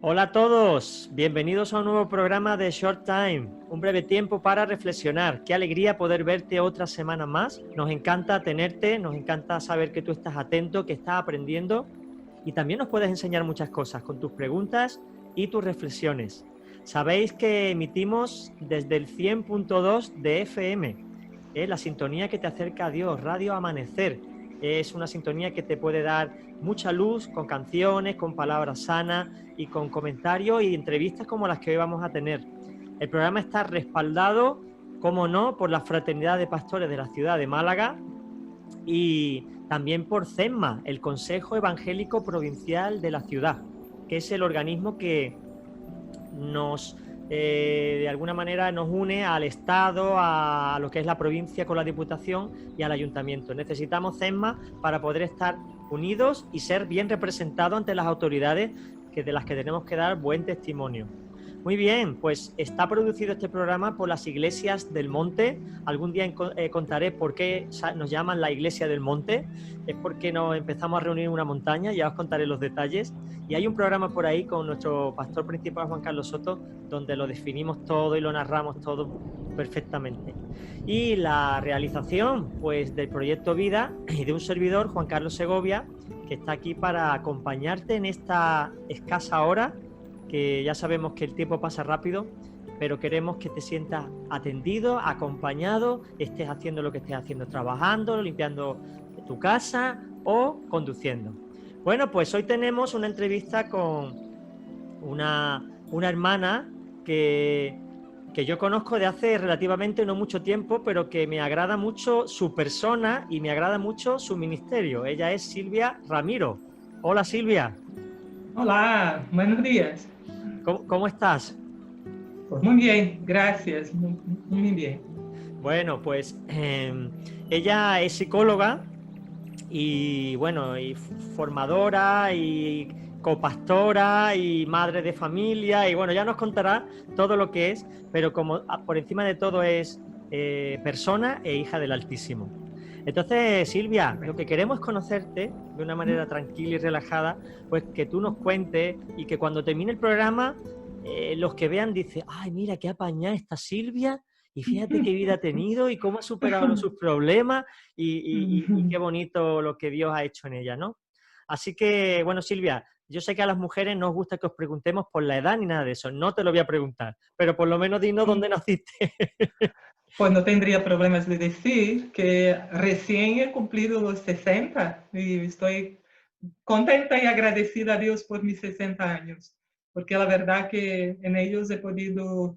Hola a todos, bienvenidos a un nuevo programa de Short Time, un breve tiempo para reflexionar. Qué alegría poder verte otra semana más. Nos encanta tenerte, nos encanta saber que tú estás atento, que estás aprendiendo y también nos puedes enseñar muchas cosas con tus preguntas y tus reflexiones. Sabéis que emitimos desde el 100.2 de FM, la sintonía que te acerca a Dios, Radio Amanecer. Es una sintonía que te puede dar mucha luz con canciones, con palabras sanas y con comentarios y entrevistas como las que hoy vamos a tener. El programa está respaldado, como no, por la Fraternidad de Pastores de la ciudad de Málaga y también por CEMMA, el Consejo Evangélico Provincial de la ciudad, que es el organismo que nos de alguna manera nos une al Estado, a lo que es la provincia con la Diputación y al Ayuntamiento. Necesitamos CESMA para poder estar unidos y ser bien representados ante las autoridades de las que tenemos que dar buen testimonio. Muy bien, pues está producido este programa por las Iglesias del Monte. Algún día contaré por qué nos llaman la Iglesia del Monte. Es porque nos empezamos a reunir en una montaña, ya os contaré los detalles. Y hay un programa por ahí con nuestro pastor principal, Juan Carlos Soto, donde lo definimos todo y lo narramos todo perfectamente. Y la realización, pues, del proyecto Vida y de un servidor, Juan Carlos Segovia, que está aquí para acompañarte en esta escasa hora, que ya sabemos que el tiempo pasa rápido, pero queremos que te sientas atendido, acompañado, estés haciendo lo que estés haciendo, trabajando, limpiando tu casa o conduciendo. Bueno, pues hoy tenemos una entrevista con una hermana que yo conozco de hace relativamente no mucho tiempo, pero que me agrada mucho su persona y me agrada mucho su ministerio. Ella es Silvia Ramiro. Hola, Silvia. Hola, buenos días. ¿Cómo estás? Pues muy bien, gracias, muy bien. Bueno, pues ella es psicóloga y bueno, y formadora y copastora y madre de familia y bueno, ya nos contará todo lo que es, pero como por encima de todo es persona e hija del Altísimo. Entonces, Silvia, lo que queremos es conocerte de una manera tranquila y relajada, pues que tú nos cuentes y que cuando termine el programa, los que vean dicen, ay, mira, qué apañada está Silvia y fíjate qué vida ha tenido y cómo ha superado sus problemas y qué bonito lo que Dios ha hecho en ella, ¿no? Así que, bueno, Silvia, yo sé que a las mujeres no os gusta que os preguntemos por la edad ni nada de eso, no te lo voy a preguntar, pero por lo menos dinos dónde naciste. Pues no tendría problemas de decir que recién he cumplido los 60 y estoy contenta y agradecida a Dios por mis 60 años, porque la verdad que en ellos he podido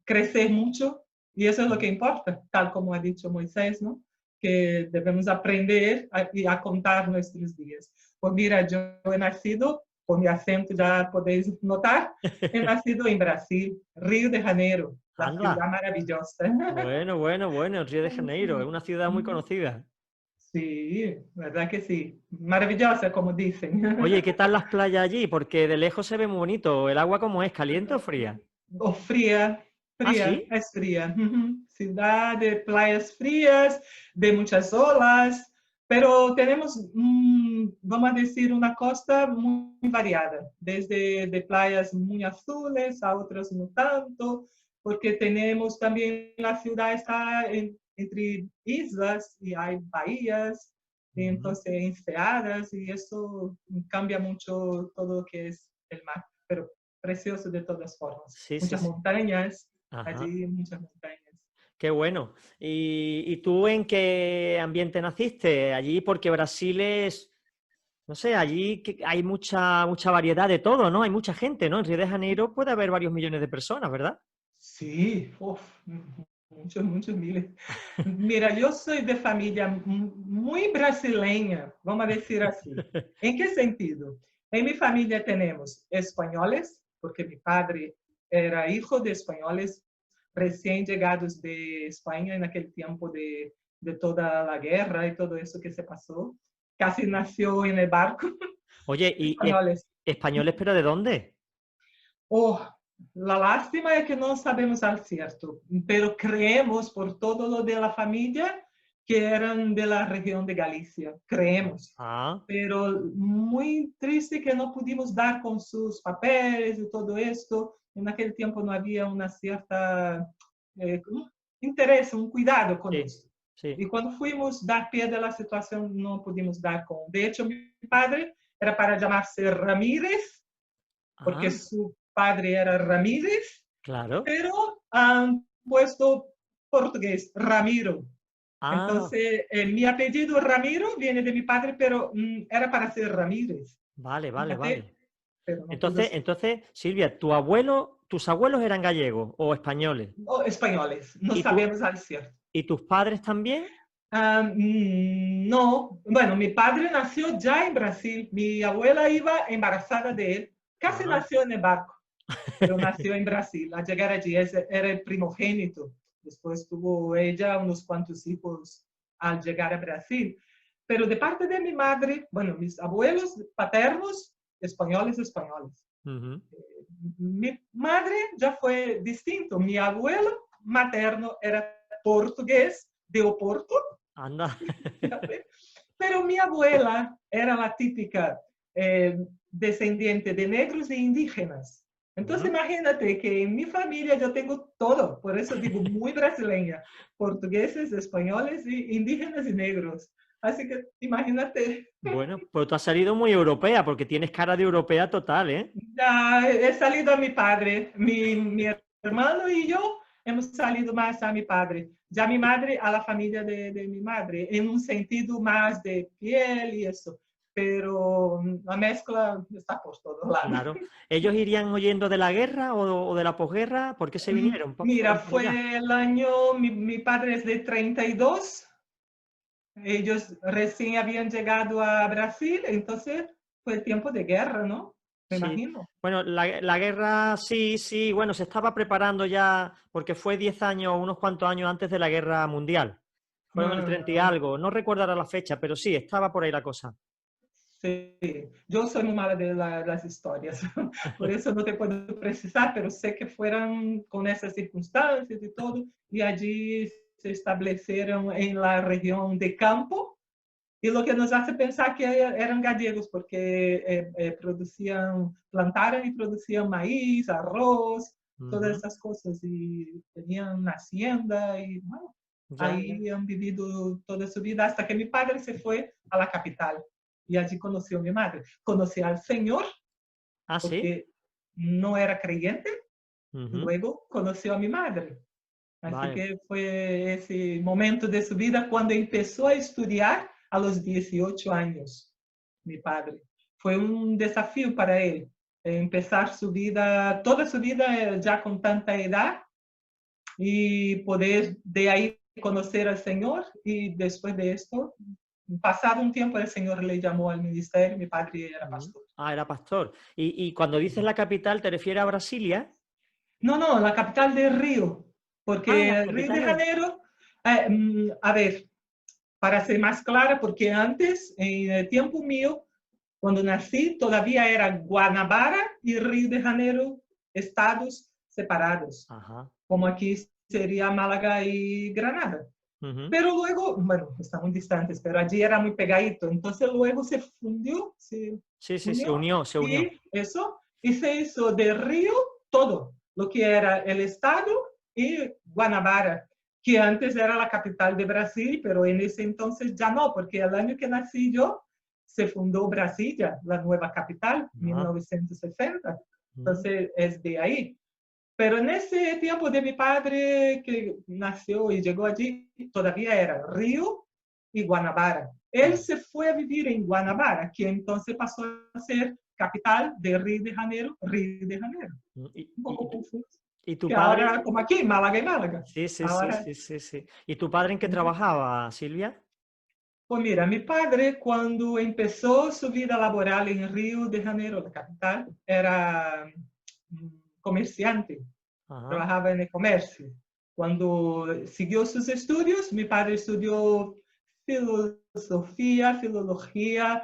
crecer mucho y eso es lo que importa, tal como ha dicho Moisés, ¿no? Que debemos aprender a contar nuestros días. Pues mira, yo he nacido, por mi acento ya podéis notar, he nacido en Brasil, Río de Janeiro, la Anda. ciudad maravillosa. Bueno, Río de Janeiro, es una ciudad muy conocida. Sí, verdad que sí. Maravillosa, como dicen. Oye, ¿qué tal las playas allí? Porque de lejos se ve muy bonito. ¿El agua cómo es? ¿Caliente o fría? O fría, Ah, fría, sí. es fría. Ciudad de playas frías, de muchas olas, pero tenemos, vamos a decir, una costa muy variada, desde de playas muy azules a otras no tanto, porque tenemos también, la ciudad está entre islas y hay bahías, y entonces enseadas, y eso cambia mucho todo lo que es el mar. Pero precioso de todas formas. Sí, sí, Muchas sí. montañas, Ajá. allí muchas montañas. Qué bueno. ¿Y tú en qué ambiente naciste? Allí, porque Brasil es, no sé, allí hay mucha variedad de todo, ¿no? Hay mucha gente, ¿no? En Río de Janeiro puede haber varios millones de personas, ¿verdad? Sí, uf, muchos miles. Mira, yo soy de familia muy brasileña, vamos a decir así. ¿En qué sentido? En mi familia tenemos españoles, porque mi padre era hijo de españoles recién llegados de España en aquel tiempo de toda la guerra y todo eso que se pasó. Casi nació en el barco. Oye, Españoles. españoles, pero ¿de dónde? Oh, la lástima es que no sabemos al cierto, pero creemos por todo lo de la familia que eran de la región de Galicia, creemos. Ah, Pero muy triste que no pudimos dar con sus papeles y todo esto. En aquel tiempo no había una cierta interés, un cuidado con sí, esto. sí. Y cuando fuimos dar pie de la situación, no pudimos dar con. De hecho, mi padre era para llamarse Ramírez, porque Ah, su padre era Ramírez, claro. pero han puesto portugués, Ramiro. Ah, Entonces, mi apellido Ramiro viene de mi padre, pero era para ser Ramírez. vale, vale, Fíjate, vale. pero no pudo Entonces, ser. entonces, Silvia, tus abuelos eran gallegos o españoles. Oh, españoles, no ¿Y tú, sabemos al cierto. y tus padres también? No, bueno, mi padre nació ya en Brasil. Mi abuela iba embarazada de él. Casi Ah. nació en el barco, pero nació en Brasil. Al llegar allí, ese era el primogénito. Después tuvo ella unos cuantos hijos al llegar a Brasil. Pero de parte de mi madre, bueno, mis abuelos paternos, españoles, españoles. Ujú. Mi madre ya fue distinto. Mi abuelo materno era portugués de Oporto, Anda. pero mi abuela era la típica descendiente de negros e indígenas. Entonces Ujú. imagínate que en mi familia yo tengo todo, por eso digo muy brasileña, portugueses, españoles, indígenas y negros. Así que imagínate, Bueno, pues tú has salido muy europea, porque tienes cara de europea total, ¿eh? ya he salido a mi padre, mi hermano y yo hemos salido más a mi padre. Ya mi madre a la familia de mi madre, en un sentido más de piel y eso. Pero la mezcla está por todos lados. Claro. ¿Ellos irían huyendo de la guerra o de la posguerra? ¿Por qué se vinieron? Mira, Fueron para allá. fue el año, mi padre es de 32, ellos recién habían llegado a Brasil, entonces fue el tiempo de guerra, ¿no? Me Sí. imagino. Bueno, la guerra sí, sí, bueno, se estaba preparando ya, porque fue 10 años, unos cuantos años antes de la guerra mundial. Fueron el 30 y Ah, algo, no recuerdo ahora la fecha, pero sí, estaba por ahí la cosa. sí, yo soy muy mala de las historias, por eso no te puedo precisar, pero sé que fueron con esas circunstancias y todo, y allí se establecieron en la región de Campo, y lo que nos hace pensar que eran gallegos, porque producían, plantaron y producían maíz, arroz, todas Ujú. esas cosas, y tenían una hacienda, y bueno, Ya, ya. ahí han vivido toda su vida, hasta que mi padre se fue a la capital, y allí conoció a mi madre. Conocí al Señor, Ah, sí. porque no era creyente, y Ujú. luego conoció a mi madre. Así Vale. que fue ese momento de su vida cuando empezó a estudiar a los 18 años, mi padre. Fue un desafío para él empezar su vida, toda su vida ya con tanta edad y poder de ahí conocer al Señor y después de esto, pasado un tiempo, el Señor le llamó al ministerio, mi padre era Ujú. pastor. Ah, era pastor. Y cuando dices la capital, ¿te refieres a Brasilia? No, no, la capital de Río, Ah, la porque Río de capital es. Janeiro, a ver, para ser más clara, porque antes, en el tiempo mío, cuando nací, todavía era Guanabara y Río de Janeiro, estados separados, Ajá. como aquí sería Málaga y Granada. Ujú. Pero luego, bueno, están muy distantes, pero allí era muy pegadito, entonces luego se fundió, se Sí, sí, se unió unió, se unió. y eso, y se hizo de Río todo, lo que era el estado y Guanabara, que antes era la capital de Brasil, pero en ese entonces ya no, porque el año que nací yo se fundó Brasilia, la nueva capital, Ah, 1960. mm, Entonces es de ahí. Pero en ese tiempo de mi padre que nació y llegó allí, todavía era Río y Guanabara. Él mm, se fue a vivir en Guanabara, que entonces pasó a ser capital de Río de Janeiro, Río de Janeiro. mm. Un poco confuso. Y tu Que padre? ahora, como aquí, Málaga y Málaga. Sí, sí, sí, Ahora, sí, sí, sí. ¿Y tu padre en qué trabajaba, Silvia? pues mira, mi padre cuando empezó su vida laboral en Río de Janeiro, la capital, era comerciante. Ajá. Trabajaba en el comercio. Cuando siguió sus estudios, mi padre estudió filosofía, filología,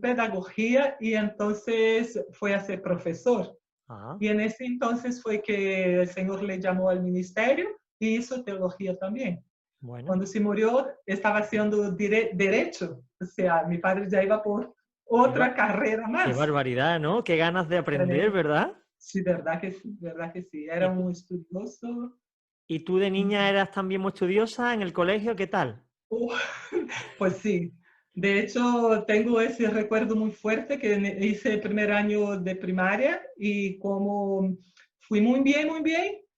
pedagogía y entonces fue a ser profesor. Ajá. Y en ese entonces fue que el Señor le llamó al ministerio y hizo teología también. Bueno, Cuando se murió, estaba haciendo derecho. O sea, mi padre ya iba por qué, otra carrera qué más. barbaridad, ¿no? Qué ganas de aprender, Tremendo. ¿verdad? Sí, verdad que sí, verdad que sí. ¿Y Era tú, muy estudioso. y tú de niña Mm. eras también muy estudiosa en el colegio? ¿Qué tal? Uh, pues sí. De hecho, tengo ese recuerdo muy fuerte que hice el primer año de primaria y como fui muy bien,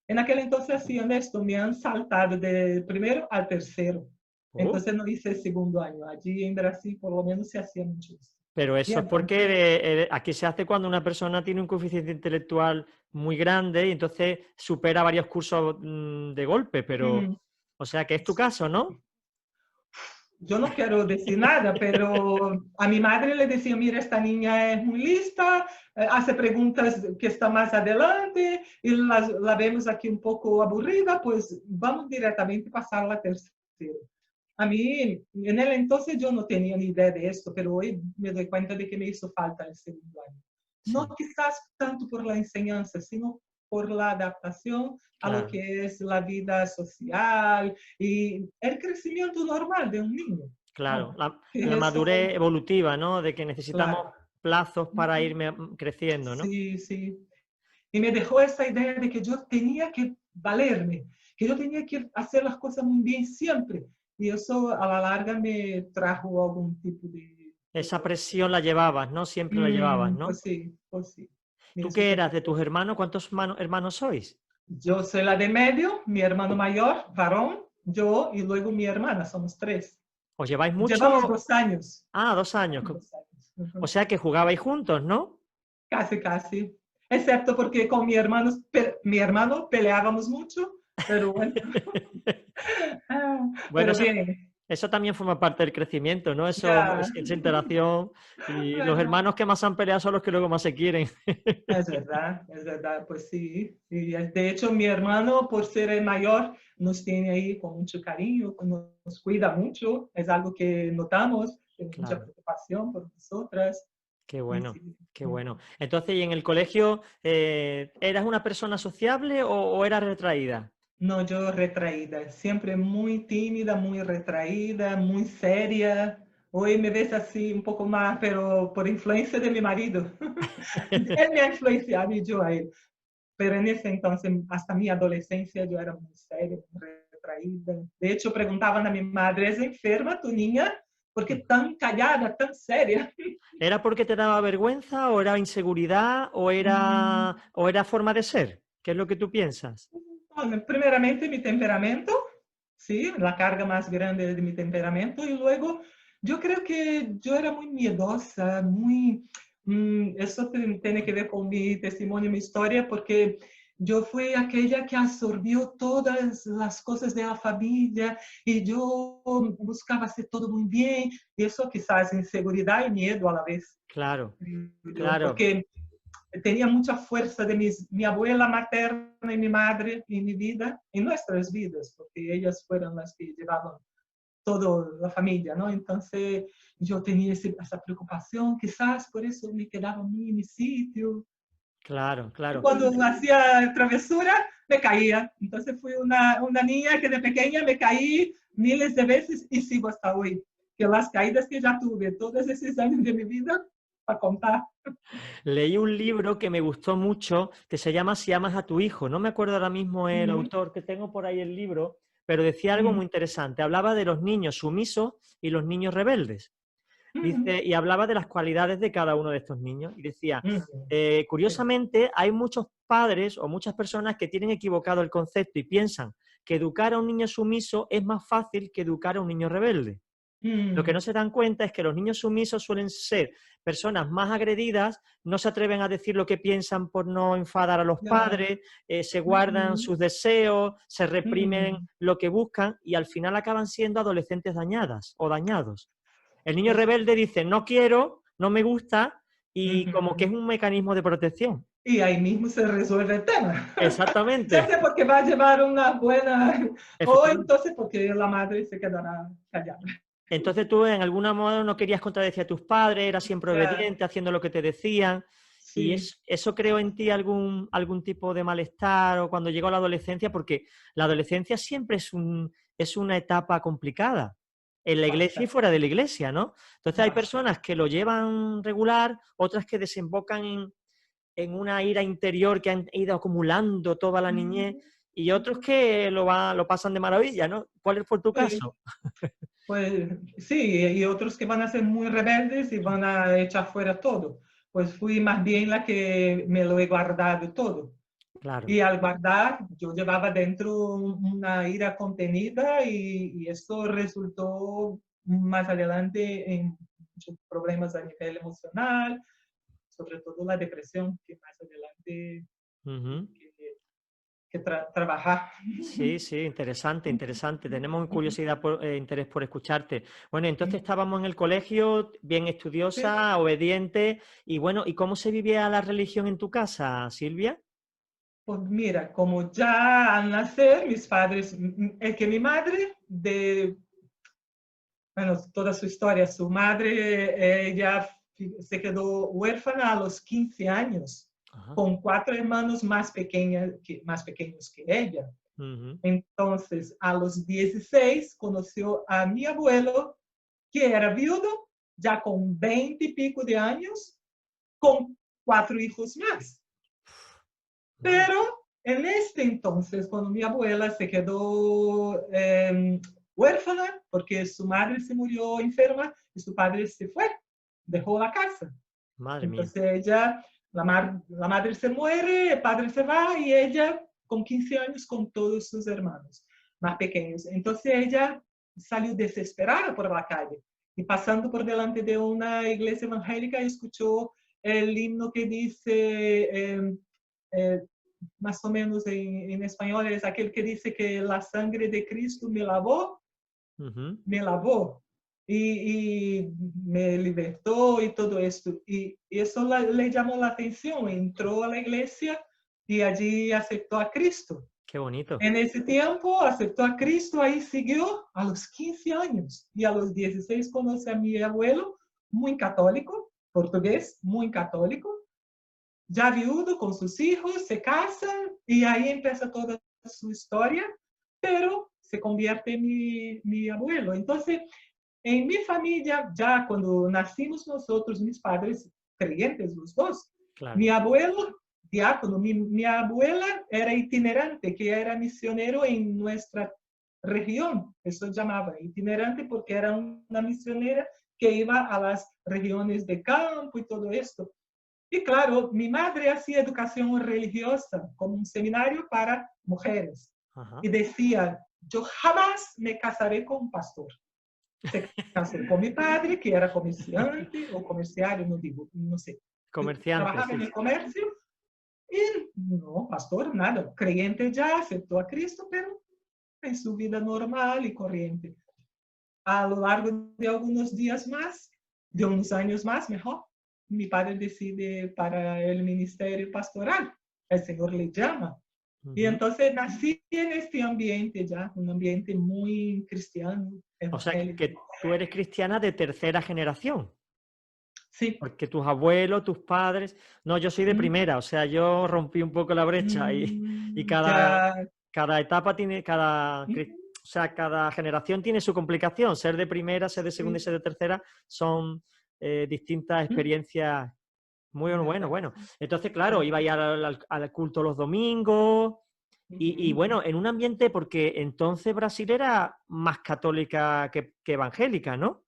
en aquel entonces, así honesto, me han saltado del primero al tercero. Oh, Entonces no hice el segundo año. Allí en Brasil por lo menos se hacía mucho eso. pero Y eso es porque entonces, aquí se hace cuando una persona tiene un coeficiente intelectual muy grande y entonces supera varios cursos de golpe, pero, mm, o sea, que es tu caso, ¿no? yo no quiero decir nada, pero a mi madre le decía, mira, esta niña es muy lista, hace preguntas que está más adelante y la vemos aquí un poco aburrida, pues vamos directamente a pasar la tercera. A mí, en el entonces yo no tenía ni idea de esto, pero hoy me doy cuenta de que me hizo falta el segundo año. No Sí, quizás tanto por la enseñanza, sino por la adaptación a lo claro. que es la vida social y el crecimiento normal de un niño. Claro, ¿No? la Que eso, madurez evolutiva, ¿no? De que necesitamos claro. plazos para ir creciendo, ¿no? Sí, sí. Y me dejó esa idea de que yo tenía que valerme, que yo tenía que hacer las cosas muy bien siempre. Y eso a la larga me trajo algún tipo de Esa presión la llevabas, ¿no? Siempre la llevabas, ¿no? pues sí, pues sí. Me ¿Tú hizo qué eras sufrir. de tus hermanos? ¿Cuántos hermanos sois? Yo soy la de medio, mi hermano mayor, varón, yo y luego mi hermana, somos tres. ¿Os lleváis mucho? Llevamos 2 años. Ah, 2 años. 2 años. O Ujú. sea que jugabais juntos, ¿no? Casi, casi. Excepto porque con mi hermano peleábamos mucho, pero bueno. Bueno, Pero bien, eso también forma parte del crecimiento, ¿no? ya, Esa interacción. Y los verdad. hermanos que más han peleado son los que luego más se quieren. Es verdad, pues sí. Y de hecho, mi hermano, por ser el mayor, nos tiene ahí con mucho cariño, nos cuida mucho, es algo que notamos, tiene mucha Claro. preocupación por nosotras. Qué Y bueno, sí. qué bueno. Entonces, ¿y en el colegio eras una persona sociable o eras retraída? No, yo retraída, siempre muy tímida, muy retraída, muy seria. Hoy me ves así un poco más, pero por influencia de mi marido. Él me ha influenciado y yo a él. Pero en ese entonces, hasta mi adolescencia, yo era muy seria, muy retraída. De hecho, preguntaban a mi madre, ¿es enferma tu niña? ¿Por qué tan callada, tan seria? ¿Era porque te daba vergüenza o era inseguridad o era forma de ser? ¿Qué es lo que tú piensas? Bueno, primeramente mi temperamento, sí, la carga más grande de mi temperamento y luego yo creo que yo era muy miedosa, eso tiene que ver con mi testimonio, mi historia, porque yo fui aquella que absorbió todas las cosas de la familia y yo buscaba hacer todo muy bien, y eso quizás inseguridad y miedo a la vez, Claro, claro. porque tenía mucha fuerza de mi abuela materna y mi madre en mi vida, en nuestras vidas, porque ellas fueron las que llevaban toda la familia, ¿no? Entonces yo tenía esa preocupación, quizás por eso me quedaba muy en mi sitio. Claro, Y claro. cuando hacía travesura, me caía. Entonces fui una niña que de pequeña me caí miles de veces y sigo hasta hoy. Que las caídas que ya tuve todos esos años de mi vida, para contar. Leí un libro que me gustó mucho que se llama Si amas a tu hijo. No me acuerdo ahora mismo el Uh autor, que tengo por ahí el libro, pero decía algo -huh. muy interesante. Hablaba de los niños sumisos y los niños rebeldes. Uh -huh. Dice, y hablaba de las cualidades de cada uno de estos niños. Y decía, Uh -huh. curiosamente, hay muchos padres o muchas personas que tienen equivocado el concepto y piensan que educar a un niño sumiso es más fácil que educar a un niño rebelde. Lo que no se dan cuenta es que los niños sumisos suelen ser personas más agredidas, no se atreven a decir lo que piensan por no enfadar a los Ya. padres, se Uh guardan -huh. sus deseos, se Uh reprimen -huh. lo que buscan y al final acaban siendo adolescentes dañadas o dañados. El niño Pues, rebelde dice, no quiero, no me gusta, uh y como que es -huh. un mecanismo de protección. Y ahí mismo se resuelve el tema. Ya Exactamente, sé porque va a llevar una buena, o efectivamente. entonces porque la madre se quedará callada. Entonces tú en algún modo no querías contradecir a tus padres, eras siempre Ya. obediente, haciendo lo que te decían. ¿Y sí, eso creó en ti algún tipo de malestar o cuando llegó la adolescencia? Porque la adolescencia siempre es una etapa complicada, en la iglesia y bastante, fuera de la iglesia, ¿no? Entonces hay bastante. personas que lo llevan regular, otras que desembocan en una ira interior que han ido acumulando toda la niñez Ujú, y otros ujú. que lo pasan de maravilla, ¿no? ¿Cuál fue tu Pues, caso? pues sí, y otros que van a ser muy rebeldes y van a echar fuera todo. Pues fui más bien la que me lo he guardado todo. Claro. Y al guardar, yo llevaba dentro una ira contenida y esto resultó más adelante en muchos problemas a nivel emocional, sobre todo la depresión, que más adelante Ujú. tuve que trabajar. Sí, sí, interesante, interesante. Tenemos curiosidad, interés por escucharte. Bueno, entonces estábamos en el colegio, bien Sí. estudiosa, obediente, y bueno, ¿y cómo se vivía la religión en tu casa, Silvia? Pues mira, como ya al nacer, mis padres, es que mi madre, bueno, toda su historia, su madre, ella se quedó huérfana a los 15 años, Ajá. con 4 hermanos más pequeños que ella. Ujú. Entonces, a los 16, conoció a mi abuelo, que era viudo, ya con 20 y pico de años, con 4 hijos más. Madre. Pero en este entonces, cuando mi abuela se quedó huérfana, porque su madre se murió enferma y su padre se fue, dejó la casa. Madre mía. Entonces ella, la madre se muere, el padre se va y ella con 15 años con todos sus hermanos más pequeños. Entonces ella salió desesperada por la calle y pasando por delante de una iglesia evangélica escuchó el himno que dice, eh, más o menos en español, es aquel que dice que la sangre de Cristo Ujú. me lavó y me libertó y todo esto. Y eso le llamó la atención, entró a la iglesia y allí aceptó a Cristo. Qué bonito. En ese tiempo aceptó a Cristo, ahí siguió a los 15 años y a los 16 conoce a mi abuelo, muy católico, portugués, muy católico, ya viudo con sus hijos, se casan y ahí empieza toda su historia, pero se convierte en mi abuelo. Entonces, en mi familia, ya cuando nacimos nosotros, mis padres, creyentes los dos, Claro. mi abuelo, diácono, mi abuela era itinerante, que era misionero en nuestra región, eso llamaba itinerante porque era una misionera que iba a las regiones de campo y todo esto. Y claro, mi madre hacía educación religiosa como un seminario para mujeres. Ajá. Y decía, yo jamás me casaré con un pastor. Se casó con mi padre, que era comerciante o comerciario, no digo, no sé. Comerciante, Trabajaba sí, en sí. el comercio y no, pastor, nada. Creyente ya, aceptó a Cristo, pero en su vida normal y corriente. A lo largo de algunos días más, de unos años más, mejor, mi padre decide para el ministerio pastoral. El Señor le llama. Y Ujú. entonces nací en este ambiente ya, un ambiente muy cristiano, O sea, evangélico. que tú eres cristiana de tercera generación. Sí. Porque tus abuelos, tus padres. No, yo soy de primera, o sea, yo rompí un poco la brecha y Ya. cada etapa tiene, o sea, cada generación tiene su complicación. Ser de primera, ser de segunda y Sí, ser de tercera son distintas experiencias. Muy bueno, verdad. bueno. Entonces, claro, iba a ir al culto los domingos y bueno, en un ambiente, porque entonces Brasil era más católica que evangélica, ¿no?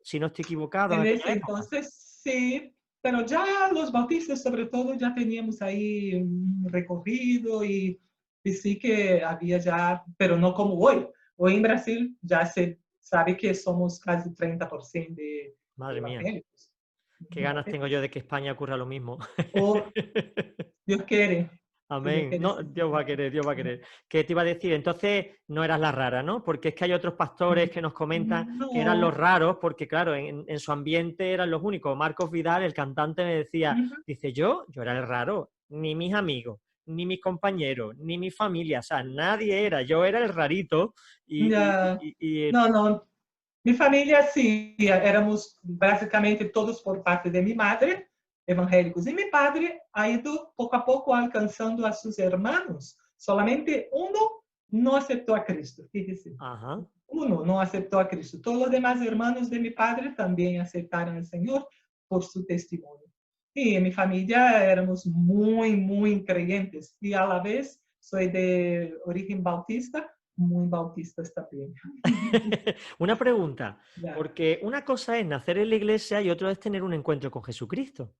Si no estoy equivocado en En aquella ese época. entonces sí, pero ya los bautistas sobre todo ya teníamos ahí un recorrido y sí que había ya, pero no como hoy. Hoy en Brasil ya se sabe que somos casi 30% de Madre mía, evangélicos. qué ganas tengo yo de que España ocurra lo mismo. O Dios quiere, si Dios Amén. quiere, No, sí. Dios va a querer, Dios va a querer. ¿Qué te iba a decir? Entonces no eras la rara, ¿no? Porque es que hay otros pastores que nos comentan que eran los No. raros, porque claro, en su ambiente eran los únicos. Marcos Vidal, el cantante, me decía, dice, yo era el raro, ni mis amigos, ni mis compañeros, ni mi familia, o sea, nadie era, yo era el rarito Ya. y No, no. Mi familia sí, éramos básicamente todos por parte de mi madre, evangélicos. Y mi padre ha ido poco a poco alcanzando a sus hermanos. Solamente uno no aceptó a Cristo, fíjese. Ajá. Uno no aceptó a Cristo. Todos los demás hermanos de mi padre también aceptaron al Señor por su testimonio. Y en mi familia éramos muy, muy creyentes. Y a la vez soy de origen bautista, muy bautistas también. Una pregunta, Ya. porque una cosa es nacer en la iglesia y otra es tener un encuentro con Jesucristo.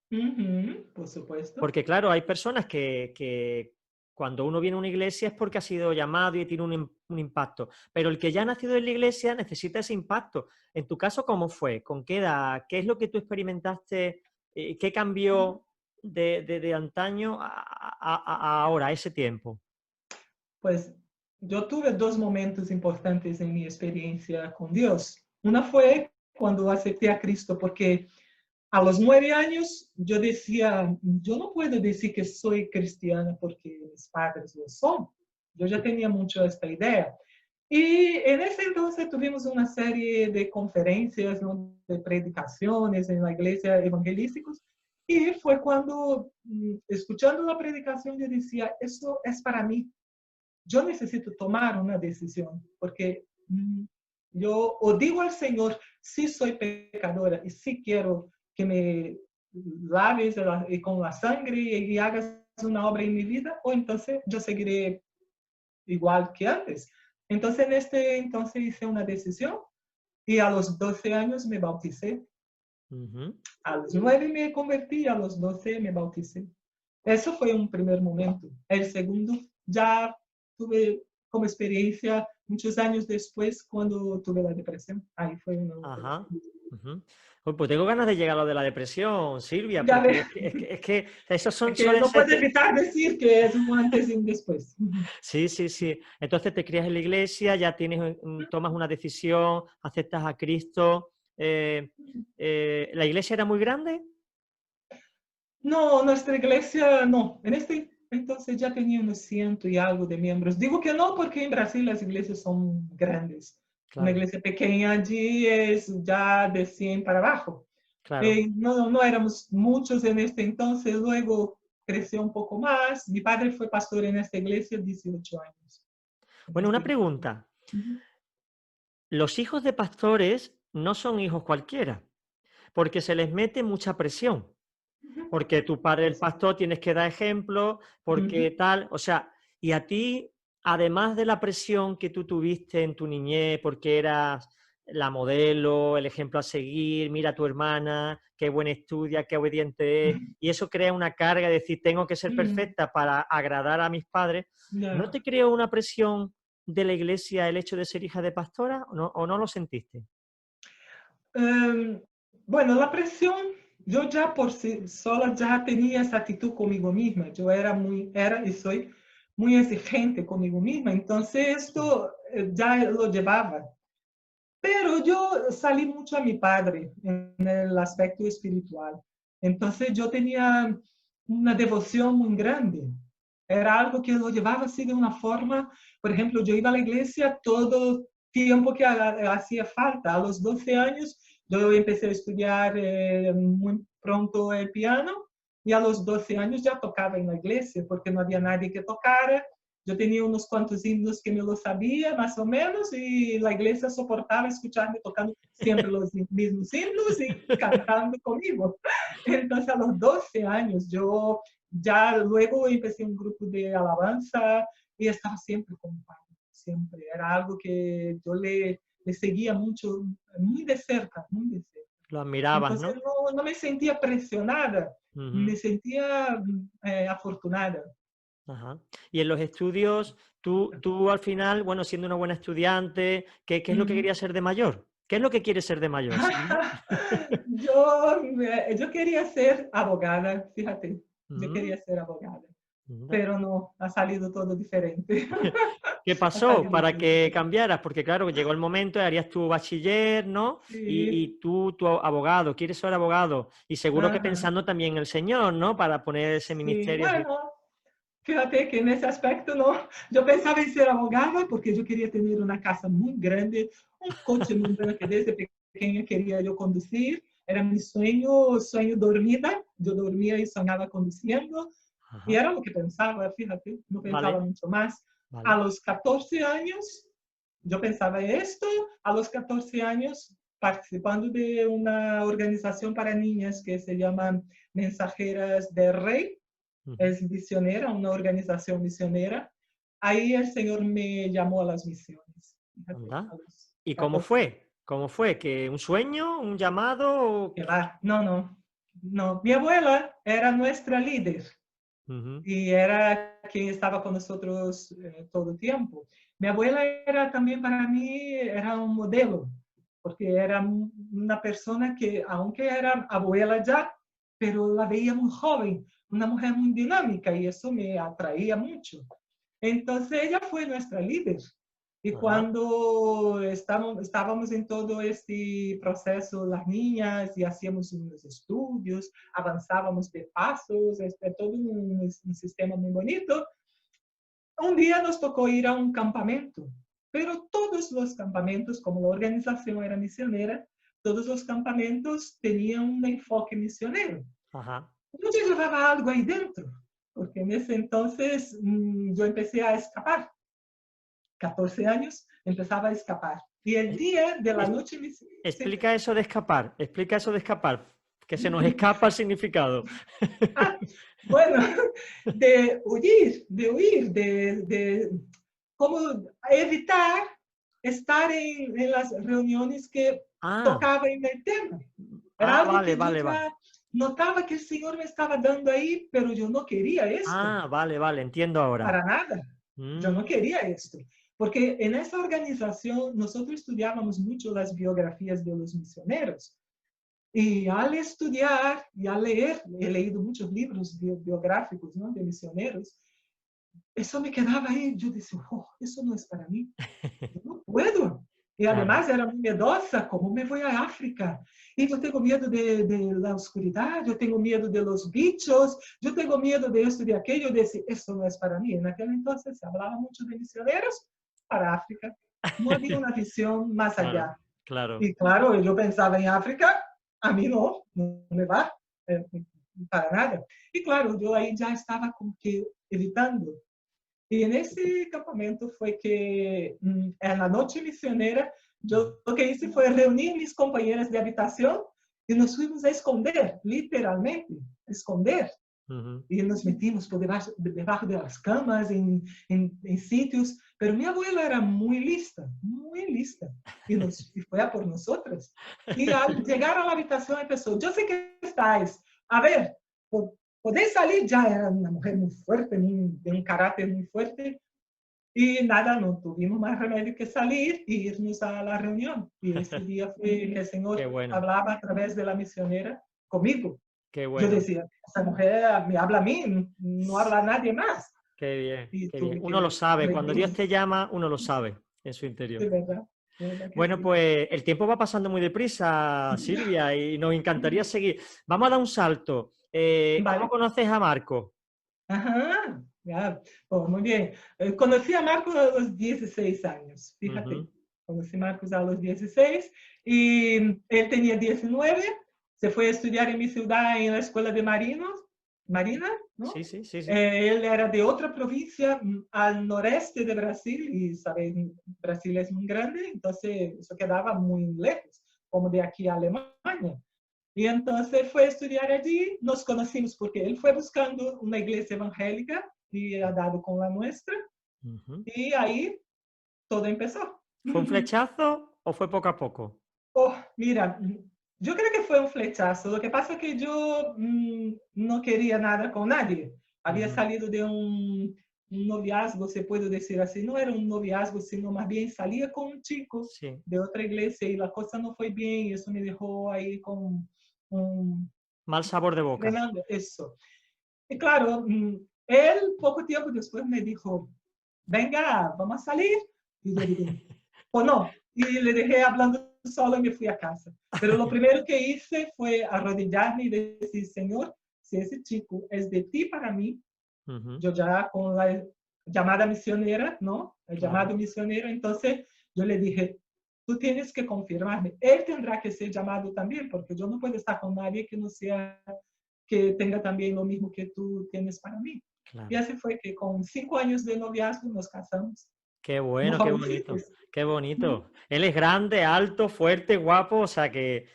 Por supuesto. Porque claro, hay personas que cuando uno viene a una iglesia es porque ha sido llamado y tiene un impacto, pero el que ya ha nacido en la iglesia necesita ese impacto. En tu caso, ¿cómo fue? ¿Con qué edad? ¿Qué es lo que tú experimentaste? ¿Qué cambió de antaño a ahora, a ese tiempo? Pues yo tuve dos momentos importantes en mi experiencia con Dios. Una fue cuando acepté a Cristo, porque a los 9 años yo decía, yo no puedo decir que soy cristiana porque mis padres lo son. Yo ya tenía mucho esta idea. Y en ese entonces tuvimos una serie de conferencias, ¿no?, de predicaciones en la iglesia evangelísticos. Y fue cuando, escuchando la predicación, yo decía, eso es para mí. Yo necesito tomar una decisión, porque yo o digo al Señor, sí soy pecadora y sí quiero que me laves con la sangre y hagas una obra en mi vida, o entonces yo seguiré igual que antes. Entonces, en este entonces hice una decisión y a los 12 años me bauticé. Ujú. A los 9 me convertí y a los 12 me bauticé. Eso fue un primer momento. El segundo ya tuve como experiencia muchos años después cuando tuve la depresión. Ahí fue una... Ajá. Ujú. Pues tengo ganas de llegar a lo de la depresión, Silvia, Ya porque ves, es que esos que suelen no ser... puedo evitar decir que es un antes y un después. Sí, sí, sí. Entonces te crías en la iglesia, ya tienes, tomas una decisión, aceptas a Cristo. ¿La iglesia era muy grande? No, nuestra iglesia no. En este entonces ya tenía unos 100 y algo de miembros. Digo que no porque en Brasil las iglesias son grandes. Una Claro, iglesia pequeña allí es ya de 100 para abajo. claro. No, no éramos muchos en este entonces, luego creció un poco más. Mi padre fue pastor en esta iglesia 18 años. En Bueno, esta una iglesia. pregunta. Ujú, Los hijos de pastores no son hijos cualquiera, porque se les mete mucha presión. ujú, Porque tu padre el pastor tienes que dar ejemplo, porque ujú, tal, o sea, y a ti, además de la presión que tú tuviste en tu niñez, porque eras la modelo, el ejemplo a seguir, mira a tu hermana, qué buena estudia, qué obediente es, y eso crea una carga de decir, tengo que ser ujú, perfecta para agradar a mis padres, ¿no ya. te creó una presión de la iglesia el hecho de ser hija de pastora o no lo sentiste? Em, bueno, la presión, yo ya por sí sola ya tenía esa actitud conmigo misma. Yo era y soy muy exigente conmigo misma. Entonces Sí. esto ya lo llevaba. Pero yo salí mucho a mi padre en el aspecto espiritual. Entonces yo tenía una devoción muy grande. Era algo que lo llevaba así de una forma, por ejemplo, yo iba a la iglesia todo tiempo que hacía falta. A los 12 años yo empecé a estudiar muy pronto el piano y a los 12 años ya tocaba en la iglesia porque no había nadie que tocara. Yo tenía unos cuantos himnos que me los sabía, más o menos, y la iglesia soportaba escucharme tocando siempre los mismos himnos y cantando conmigo. Entonces, a los 12 años, yo ya luego empecé un grupo de alabanza y estaba siempre con mi padre, siempre. Era algo que yo le seguía mucho, muy de cerca, muy de cerca. Lo admirabas, Entonces, ¿no? no me sentía presionada, Ujú. me sentía afortunada. Ajá. Y en los estudios, tú al final, bueno, siendo una buena estudiante, ¿qué es lo que querías ser de mayor? ¿Qué es lo que quieres ser de mayor, Silvia? Yo quería ser abogada, fíjate, yo Mm, quería ser abogada, anda. pero no, ha salido todo diferente. ¿Qué Ha pasó salido para todo que diferente. cambiaras? Porque claro, llegó el momento, harías tu bachiller, ¿no? Sí, Y tú, tu abogado, quieres ser abogado. Y seguro que ajá, pensando también en el Señor, ¿no? Para poner ese sí, ministerio así. bueno, fíjate que en ese aspecto no, yo pensaba en ser abogada porque yo quería tener una casa muy grande, un coche muy grande que desde pequeña quería yo conducir, era mi sueño dormida. Yo dormía y soñaba conduciendo. Y Ajá. era lo que pensaba, fíjate, no pensaba Vale, mucho más. A vale. los 14 años, yo pensaba esto, a los 14 años, participando de una organización para niñas que se llama Mensajeras del Rey, Ujú. es misionera, una organización misionera. Ahí el Señor me llamó a las misiones, fíjate, a Anda. los ¿Y cómo 14 años. fue? ¿Cómo fue? ¿Que un sueño, un llamado? Que va, no, no, no. Mi abuela era nuestra líder Ujú. y era quien estaba con nosotros todo el tiempo. Mi abuela era también para mí, era un modelo, porque era una persona que, aunque era abuela ya, pero la veía muy joven, una mujer muy dinámica y eso me atraía mucho. Entonces ella fue nuestra líder. Y Ajá. cuando estábamos en todo este proceso, las niñas, y hacíamos unos estudios, avanzábamos de pasos, todo un sistema muy bonito. Un día nos tocó ir a un campamento, pero todos los campamentos, como la organización era misionera, todos los campamentos tenían un enfoque misionero. Ajá. Yo llevaba algo ahí dentro, porque en ese entonces yo empecé a escapar. 14 años, empezaba a escapar. Y el Eh, día de la es- noche, sí. Explica eso de escapar. Explica eso de escapar. Que se nos escapa el significado. Ah, bueno, de como evitar estar en las reuniones que Ah, tocaban en el tema. Era ah, algo vale, que yo vale, vale. ya notaba que el Señor me estaba dando ahí, pero yo no quería esto. Ah, vale, vale, entiendo ahora. Para nada. Yo Mm, no quería esto. Porque en esa organización nosotros estudiábamos mucho las biografías de los misioneros. Y al estudiar y al leer, he leído muchos libros biográficos, ¿no?, de misioneros, eso me quedaba ahí. Yo decía, oh, eso no es para mí. Yo no puedo. Y claro. además era muy miedosa, ¿cómo me voy a África? Y yo tengo miedo de la oscuridad, yo tengo miedo de los bichos, yo tengo miedo de esto y de aquello. Yo decía, eso no es para mí. En aquel entonces se hablaba mucho de misioneros para África. No había una visión más Claro, allá. claro. Y claro, yo pensaba en África, a mí no, no me va, eh, para nada. Y claro, yo ahí ya estaba como que evitando. Y en ese campamento fue que en la noche misionera, Ujú, yo lo que hice fue reunir mis compañeras de habitación y nos fuimos a esconder, literalmente, esconder. ujú. Y nos metimos por debajo de las camas, en sitios. Pero mi abuela era muy lista. Y fue a por nosotras. Y al llegar a la habitación empezó, yo sé que estáis. A ver, podéis salir. Ya era una mujer muy fuerte, de un carácter muy fuerte. Y nada, no tuvimos más remedio que salir e irnos a la reunión. Y ese día fue que el Qué Señor bueno, hablaba a través de la misionera conmigo. qué Yo bueno, decía, esa mujer me habla a mí, no habla a nadie más. qué bien, Y qué bien. tuve Uno lo que sabe, cuando Dios rendirme, te llama, uno lo sabe en su interior. de verdad que Bueno, sí. pues el tiempo va pasando muy deprisa, Silvia, y nos encantaría seguir. Vamos a dar un salto. ¿Cómo Vale. conoces a Marco? Ajá, ya, oh, muy bien. Conocí a Marcos a los 16 años, fíjate. Ujú. Conocí a Marcos a los 16 y él tenía 19, se fue a estudiar en mi ciudad en la escuela de Marina, Sí, ¿no? sí, sí, sí. Él era de otra provincia al noreste de Brasil y, ¿sabes? Brasil es muy grande, entonces eso quedaba muy lejos, como de aquí a Alemania. Y entonces fue a estudiar allí, nos conocimos porque él fue buscando una iglesia evangélica y ha dado con la nuestra, Ujú. y ahí todo empezó. ¿Fue un flechazo o fue poco a poco? Oh, mira, yo creo que fue un flechazo. Lo que pasa es que yo no quería nada con nadie. Había Ujú. salido de un noviazgo, se puede decir así. No era un noviazgo, sino más bien salía con un chico Sí. de otra iglesia y la cosa no fue bien y eso me dejó ahí con un Mal sabor de boca. tremendo eso. Y claro, él poco tiempo después me dijo, venga, vamos a salir. Y yo digo, o no. Y le dejé hablando solo y me fui a casa. Pero lo primero que hice fue arrodillarme y decir, Señor, si ese chico es de ti para mí, Ujú. yo ya con la llamada misionera, ¿no? El Claro. llamado misionero, entonces yo le dije, tú tienes que confirmarme. Él tendrá que ser llamado también, porque yo no puedo estar con nadie que no sea, que tenga también lo mismo que tú tienes para mí. Y claro. así fue que con 5 años de noviazgo nos casamos, Qué muy bueno, qué bonito, jovencitos. qué bonito. Él es grande, alto, fuerte, guapo, o sea que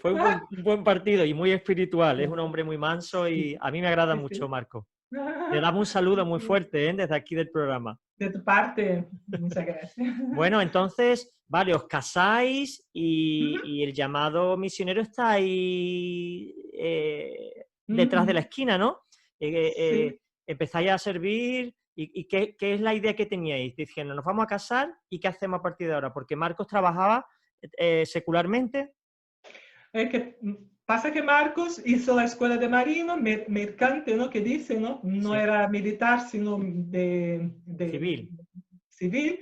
fue un buen partido y muy espiritual. Es un hombre muy manso y Sí, a mí me agrada sí, mucho, sí. Marco. Le damos un saludo muy Sí. fuerte, desde aquí del programa. De tu parte, muchas gracias. Bueno, entonces, vale, os casáis Ujú, y el llamado misionero está ahí detrás de la ujú. esquina, ¿no? Sí, Empezáis a servir y qué es la idea que teníais, diciendo, nos vamos a casar y qué hacemos a partir de ahora, porque Marcos trabajaba secularmente. es que pasa que Marcos hizo la escuela de marino, mercante, ¿no? Que dice, ¿no? No Sí, era militar, sino de civil, civil.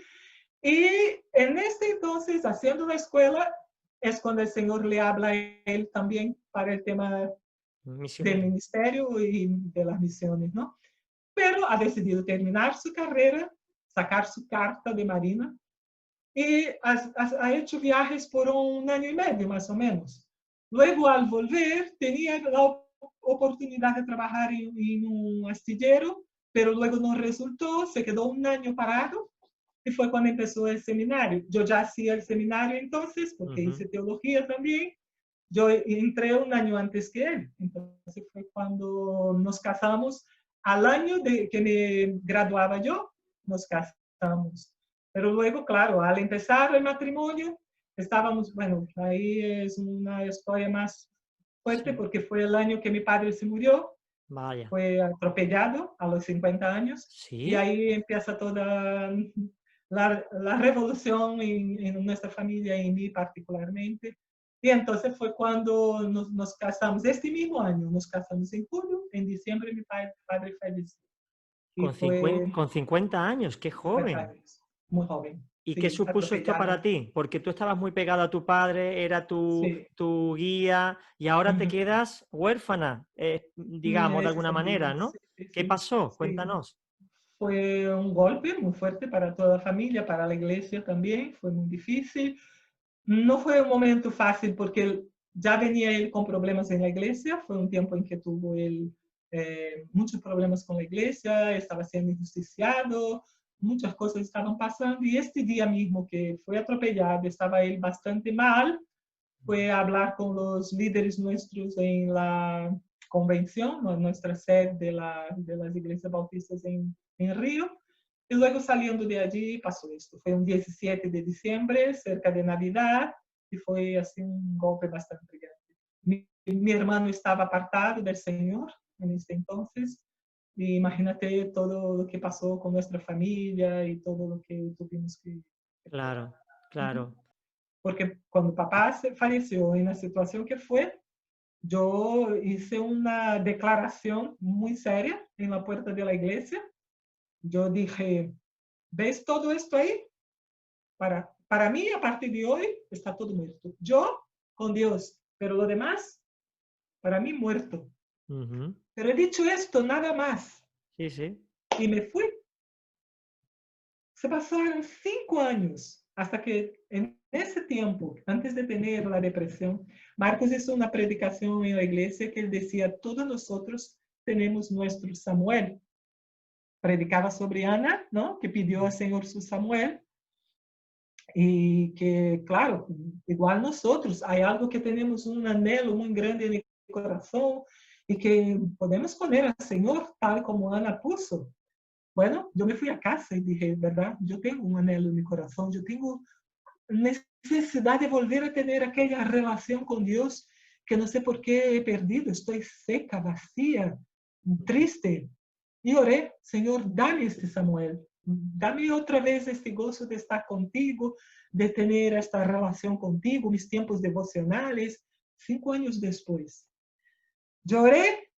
Y en este entonces, haciendo la escuela, es cuando el Señor le habla a él también para el tema del misionero. ministerio y de las misiones, ¿no? Pero ha decidido terminar su carrera, sacar su carta de marina y ha hecho viajes por 1 año y medio más o menos. Luego, al volver, tenía la oportunidad de trabajar en un astillero, pero luego no resultó, se quedó 1 año parado y fue cuando empezó el seminario. Yo ya hacía el seminario entonces, porque Ujú. hice teología también. Yo entré 1 año antes que él, entonces fue cuando nos casamos. Al año de que me graduaba yo, nos casamos. Pero luego, claro, al empezar el matrimonio, estábamos, bueno, ahí es una historia más fuerte Sí, porque fue el año que mi padre se murió, vaya. fue atropellado a los 50 años y Sí, ahí empieza toda la revolución en nuestra familia y en mí particularmente. Y entonces fue cuando nos casamos, este mismo año, nos casamos en julio, en diciembre mi padre falleció. Y fue con 50 años, qué 50 joven. años, muy joven, ¿Y qué sí, supuso esto para atropellado, ti? Porque tú estabas muy pegado a tu padre, era sí. tu guía y ahora te Ujú. quedas huérfana, digamos, de Ese alguna sentido, manera, sí, ¿no? sí, ¿Qué sí, pasó? sí. Cuéntanos. Fue un golpe muy fuerte para toda la familia, para la iglesia también, fue muy difícil. No fue un momento fácil porque ya venía él con problemas en la iglesia, fue un tiempo en que tuvo él muchos problemas con la iglesia, estaba siendo injusticiado, muchas cosas estaban pasando y este día mismo que fue atropellado, estaba él bastante mal, fue a hablar con los líderes nuestros en la convención, nuestra sede de las iglesias bautistas en Río. Y luego saliendo de allí pasó esto. Fue un 17 de diciembre, cerca de Navidad, y fue así un golpe bastante grande. Mi hermano estaba apartado del Señor en este entonces, y imagínate todo lo que pasó con nuestra familia y todo lo que tuvimos que Claro, uh-huh. claro. Porque cuando papá falleció en la situación que fue, yo hice una declaración muy seria en la puerta de la iglesia. Yo dije, ¿ves todo esto ahí? Para mí, a partir de hoy, está todo muerto. Yo con Dios, pero lo demás, para mí, muerto. Ujú. Pero he dicho esto, nada más. Sí, sí. Y me fui. Se pasaron 5 años hasta que en ese tiempo, antes de tener la depresión, Marcos hizo una predicación en la iglesia que él decía, todos nosotros tenemos nuestro Samuel. Predicaba sobre Ana, ¿no? Que pidió al Señor su Samuel. Y que, claro, igual nosotros, hay algo que tenemos un anhelo muy grande en el corazón y que podemos poner al Señor tal como Ana puso. Bueno, yo me fui a casa y dije, ¿verdad? Yo tengo un anhelo en mi corazón, yo tengo necesidad de volver a tener aquella relación con Dios que no sé por qué he perdido, estoy seca, vacía, triste. Y oré, Señor, dame este Samuel, dame otra vez este gozo de estar contigo, de tener esta relación contigo, mis tiempos devocionales. 5 años después, lloré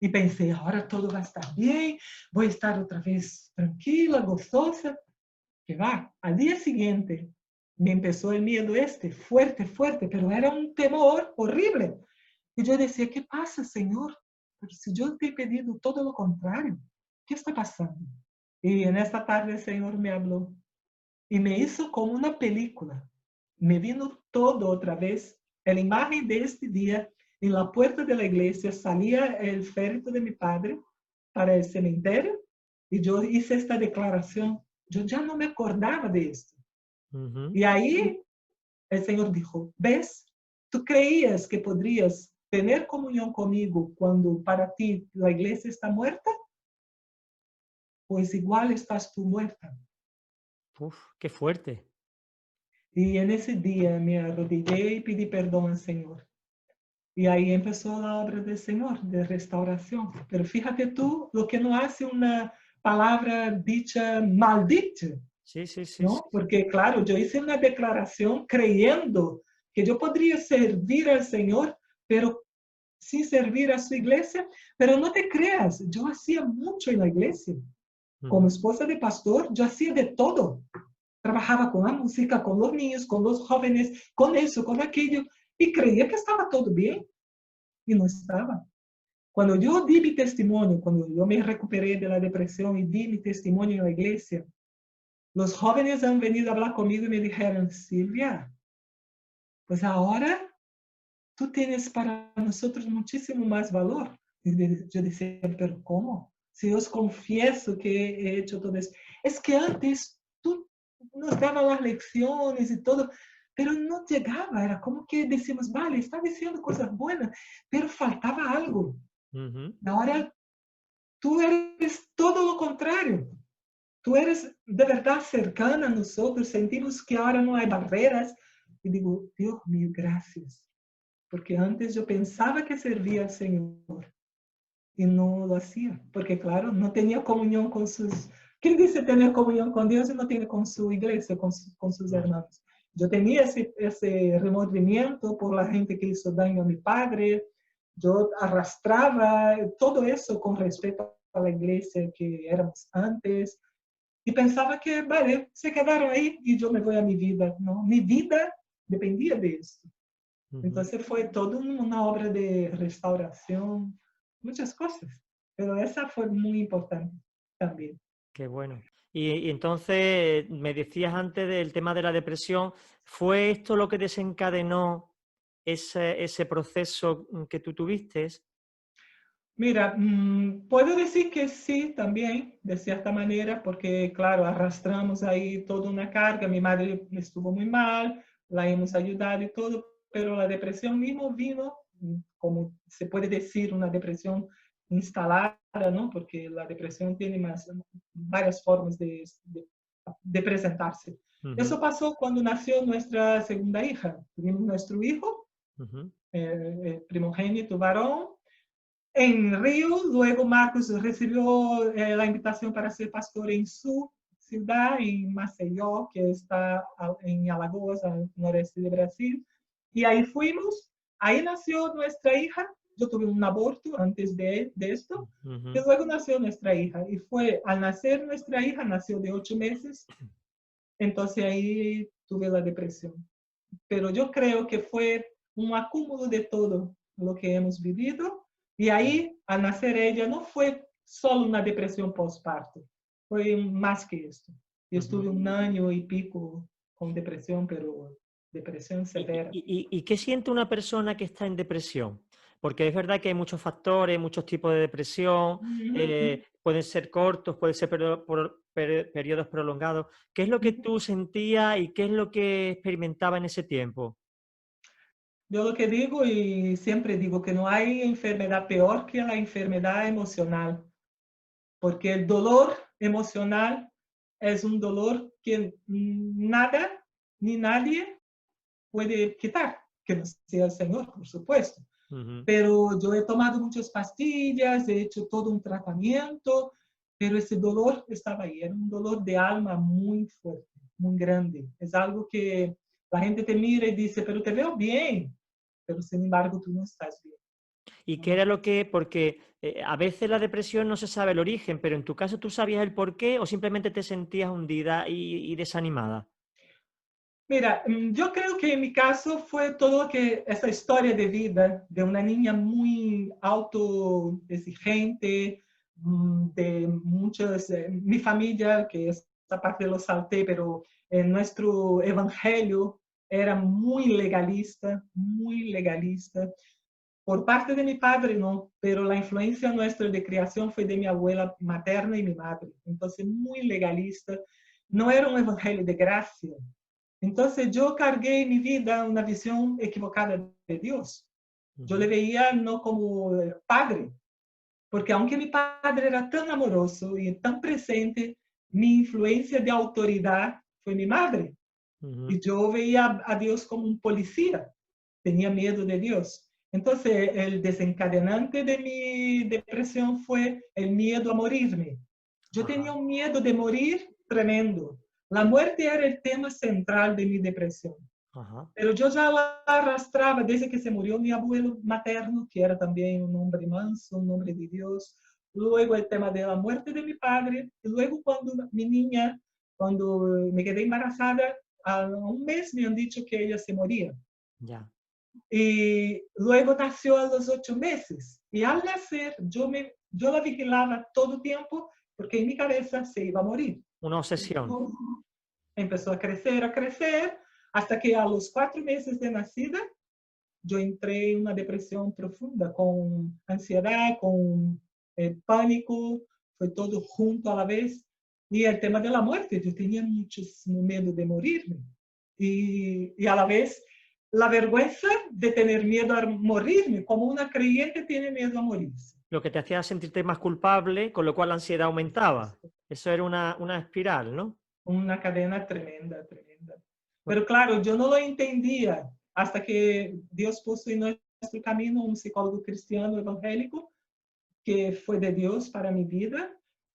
y pensé, ahora todo va a estar bien, voy a estar otra vez tranquila, gozosa. Que va, al día siguiente me empezó el miedo este, fuerte, fuerte, pero era un temor horrible. Y yo decía, ¿qué pasa, Señor? Pero si yo te he pedido todo lo contrario, ¿qué está pasando? Y en esta tarde el Señor me habló y me hizo como una película. me vino todo otra vez. La imagen de este día, en la puerta de la iglesia, salía el féretro de mi padre para el cementerio y yo hice esta declaración. Yo ya no me acordaba de esto. Ujú. Y ahí el Señor dijo, ¿ves? Tú creías que podrías tener comunión conmigo cuando para ti la iglesia está muerta, pues igual estás tú muerta. Uf, qué fuerte. Y en ese día me arrodillé y pedí perdón al Señor. Y ahí empezó la obra del Señor, de restauración. Pero fíjate tú lo que no hace una palabra dicha maldita, Sí, sí, sí, sí. ¿no? Porque claro, yo hice una declaración creyendo que yo podría servir al Señor, pero sin servir a su iglesia. Pero no te creas, yo hacía mucho en la iglesia. Como Ujú. esposa de pastor, yo hacía de todo. Trabajaba con la música, con los niños, con los jóvenes, con eso, con aquello, y creía que estaba todo bien, y no estaba. Cuando yo di mi testimonio, cuando yo me recuperé de la depresión y di mi testimonio en la iglesia, los jóvenes han venido a hablar conmigo y me dijeron, Silvia, pues ahora tú tienes para nosotros muchísimo más valor. Y yo decía, pero ¿cómo? Si os confieso que he hecho todo eso. Es que antes tú nos dabas las lecciones y todo, pero no llegaba. Era como que decimos, vale, está diciendo cosas buenas, pero faltaba algo. Ujú. Ahora tú eres todo lo contrario. Tú eres de verdad cercana a nosotros. Sentimos que ahora no hay barreras. Y digo, Dios mío, gracias. Porque antes yo pensaba que servía al Señor y no lo hacía, porque claro, no tenía comunión con sus... ¿Quién dice tener comunión con Dios y no tiene con su iglesia, con sus Claro. hermanos? Yo tenía ese remordimiento por la gente que hizo daño a mi padre, yo arrastraba todo eso con respecto a la iglesia que éramos antes, y pensaba que, vale, se quedaron ahí y yo me voy a mi vida, ¿no? Mi vida dependía de eso. Ujú. Entonces fue toda una obra de restauración, muchas cosas, pero esa fue muy importante también. Qué bueno. Y entonces me decías antes del tema de la depresión, ¿fue esto lo que desencadenó ese proceso que tú tuviste? Mira, puedo decir que sí también, de cierta manera, porque claro, arrastramos ahí toda una carga, mi madre estuvo muy mal, la hemos ayudado y todo, pero la depresión mismo vino, como se puede decir, una depresión instalada, ¿no? Porque la depresión tiene varias formas de presentarse. Ujú, Eso pasó cuando nació nuestra segunda hija. Tuvimos nuestro hijo, ujú, primogénito varón, en Río. Luego Marcos recibió la invitación para ser pastor en su ciudad, en Maceió, que está en Alagoas, al noreste de Brasil. Y ahí fuimos. Ahí nació nuestra hija. Yo tuve un aborto antes de esto. Y ujú. luego nació nuestra hija. Y fue al nacer nuestra hija, nació de 8 meses. Entonces ahí tuve la depresión. Pero yo creo que fue un acúmulo de todo lo que hemos vivido. Y ahí, al nacer ella, no fue solo una depresión postparto, fue más que esto. Yo Ujú. estuve un año y pico con depresión, pero depresión ¿Y, severa. y qué siente una persona que está en depresión? Porque es verdad que hay muchos factores, muchos tipos de depresión, pueden ser cortos, pueden ser periodos prolongados. ¿Qué es lo que tú sentías y qué es lo que experimentaba en ese tiempo? Yo lo que digo y siempre digo que no hay enfermedad peor que la enfermedad emocional, porque el dolor emocional es un dolor que nada ni nadie puede quitar, que no sea el Señor, por supuesto. Ujú, Pero yo he tomado muchas pastillas, he hecho todo un tratamiento, pero ese dolor estaba ahí, era un dolor de alma muy fuerte, muy grande. Es algo que la gente te mira y dice, pero te veo bien, pero sin embargo tú no estás bien. ¿y qué ¿No? era lo que, porque a veces la depresión no se sabe el origen, pero en tu caso tú sabías el por qué o simplemente te sentías hundida y desanimada? Mira, yo creo que en mi caso fue todo que esa historia de vida de una niña muy autoexigente, de muchas, mi familia, que esta parte lo salté, pero en nuestro evangelio era muy legalista, muy legalista. Por parte de mi padre no, pero la influencia nuestra de creación fue de mi abuela materna y mi madre. Entonces, muy legalista. No era un evangelio de gracia. Entonces, yo cargué en mi vida una visión equivocada de Dios. Yo le veía no como padre, porque aunque mi padre era tan amoroso y tan presente, mi influencia de autoridad fue mi madre. Y yo veía a Dios como un policía, tenía miedo de Dios. Entonces, el desencadenante de mi depresión fue el miedo a morirme. Yo tenía un miedo de morir tremendo. La muerte era el tema central de mi depresión. Ajá. Pero yo ya la arrastraba desde que se murió mi abuelo materno, que era también un hombre manso, un hombre de Dios. Luego el tema de la muerte de mi padre. Y luego cuando mi niña, cuando me quedé embarazada, a un mes me han dicho que ella se moría. Ya. Y luego nació a los 8 meses. Y al nacer yo la vigilaba todo el tiempo porque en mi cabeza se iba a morir. Una obsesión. Empezó a crecer, hasta que a los 4 meses de nacida, yo entré en una depresión profunda, con ansiedad, con pánico, fue todo junto a la vez. Y el tema de la muerte, yo tenía muchísimo miedo de morirme. Y a la vez, la vergüenza de tener miedo a morirme, como una creyente tiene miedo a morirse. Lo que te hacía sentirte más culpable, con lo cual la ansiedad aumentaba. Eso era una espiral, ¿no? Una cadena tremenda, tremenda. Pero claro, yo no lo entendía hasta que Dios puso en nuestro camino un psicólogo cristiano evangélico que fue de Dios para mi vida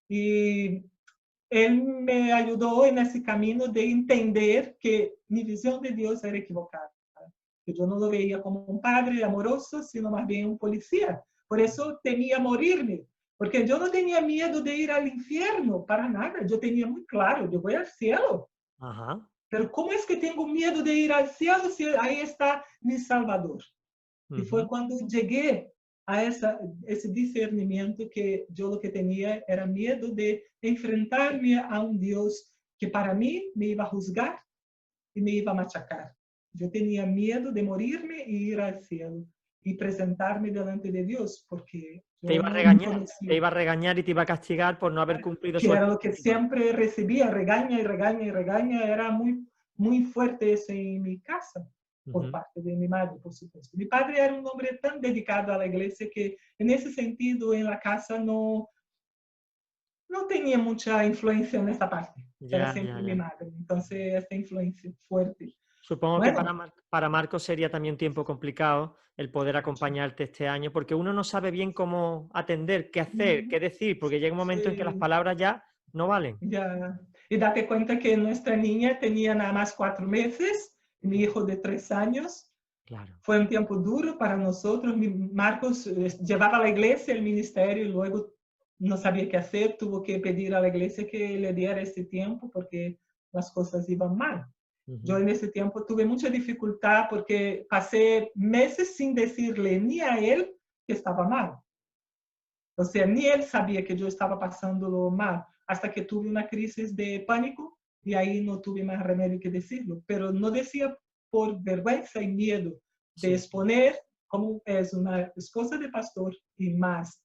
y él me ayudó en ese camino de entender que mi visión de Dios era equivocada, que yo no lo veía como un padre amoroso, sino más bien un policía. Por eso temía morirme, porque yo no tenía miedo de ir al infierno, para nada. Yo tenía muy claro, yo voy al cielo. Ajá. Pero ¿cómo es que tengo miedo de ir al cielo si ahí está mi Salvador? Y fue cuando llegué a ese discernimiento que yo lo que tenía era miedo de enfrentarme a un Dios que para mí me iba a juzgar y me iba a machacar. Yo tenía miedo de morirme y ir al cielo y presentarme delante de Dios porque Te yo iba a no regañar, te conocía. iba a regañar y te iba a castigar por no haber cumplido Que su era lo que expectativa. siempre recibía, regaña y regaña y regaña, era muy fuerte eso en mi casa, por parte de mi madre, por supuesto. Mi padre era un hombre tan dedicado a la iglesia que en ese sentido en la casa no tenía mucha influencia en esta parte, era Ya, ya, siempre mi ya. madre, entonces esta influencia fuerte. Supongo que Bueno, para Marco sería también un tiempo complicado el poder acompañarte este año, porque uno no sabe bien cómo atender, qué hacer, qué decir, porque llega un momento en que las sí, palabras ya no valen. ya. Y date cuenta que nuestra niña tenía nada más 4 meses, mi hijo de 3 años. Claro. Fue un tiempo duro para nosotros. Marcos llevaba a la iglesia el ministerio y luego no sabía qué hacer. Tuvo que pedir a la iglesia que le diera ese tiempo porque las cosas iban mal. Yo en ese tiempo tuve mucha dificultad porque pasé meses sin decirle ni a él que estaba mal. O sea, ni él sabía que yo estaba pasándolo mal hasta que tuve una crisis de pánico y ahí no tuve más remedio que decirlo. Pero no decía por vergüenza y miedo de Sí. exponer como es una esposa de pastor y más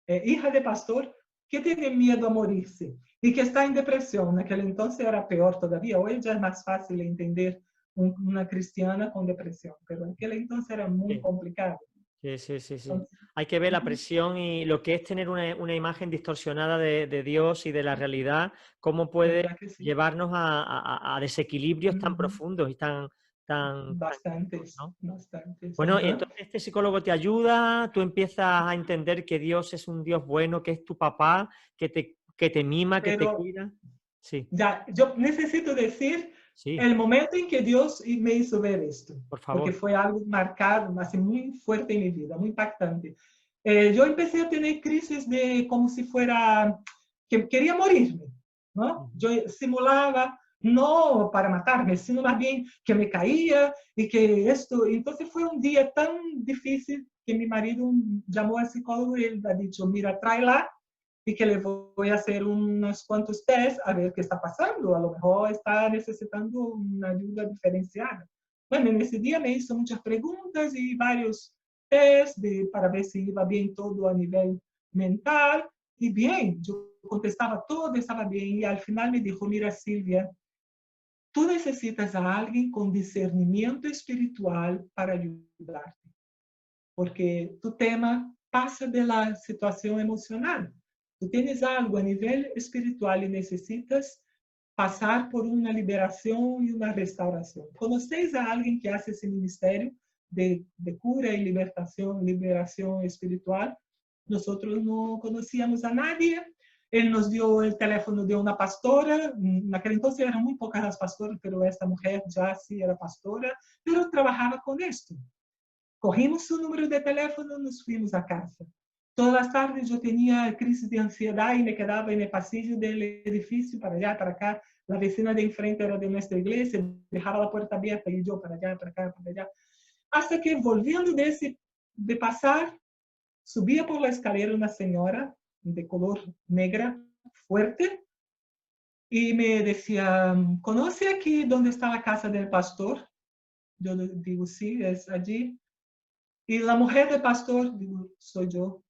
hija de pastor que tiene miedo a morirse y que está en depresión. En aquel entonces era peor todavía. Hoy ya es más fácil entender una cristiana con depresión, pero en aquel entonces era muy Sí. complicado. Sí, sí, sí, sí. Entonces, Hay que ver la presión y lo que es tener una imagen distorsionada de Dios y de la realidad, cómo puede ¿verdad que sí? llevarnos a desequilibrios tan profundos y tan críticos, Bastantes, ¿no? bastantes. Bueno, y Ajá. entonces este psicólogo te ayuda, tú empiezas a entender que Dios es un Dios bueno, que es tu papá, que te mima, que te Pero cuida. Sí, ya, yo necesito decir sí, el momento en que Dios me hizo ver esto, por porque favor. fue algo marcado, así muy fuerte en mi vida, muy impactante. Yo empecé a tener crisis de como si fuera que quería morirme, ¿no? Ujú. Yo simulaba no para matarme, sino más bien que me caía y que esto. Entonces fue un día tan difícil que mi marido llamó al psicólogo y él ha dicho, mira, tráela y que le voy a hacer unos cuantos test a ver qué está pasando. A lo mejor está necesitando una ayuda diferenciada. Bueno, en ese día me hizo muchas preguntas y varios test para ver si iba bien todo a nivel mental. Y bien, yo contestaba todo, estaba bien. Y al final me dijo, mira Silvia, tú necesitas a alguien con discernimiento espiritual para ayudarte, porque tu tema pasa de la situación emocional. Tú tienes algo a nivel espiritual y necesitas pasar por una liberación y una restauración. ¿Conocéis a alguien que hace ese ministerio de cura y liberación espiritual? Nosotros no conocíamos a nadie. Él nos dio el teléfono de una pastora. En aquel entonces eran muy pocas las pastoras, pero esta mujer ya sí era pastora, pero trabajaba con esto. Cogimos su número de teléfono, nos fuimos a casa. Todas las tardes yo tenía crisis de ansiedad y me quedaba en el pasillo del edificio, para allá, para acá. La vecina de enfrente era de nuestra iglesia, dejaba la puerta abierta y yo para allá, para acá, para allá. Hasta que volviendo de pasar, subía por la escalera una señora de color negra, fuerte, y me decía, ¿conoce aquí dónde está la casa del pastor? Yo digo, sí, es allí. Y la mujer del pastor, digo, soy yo.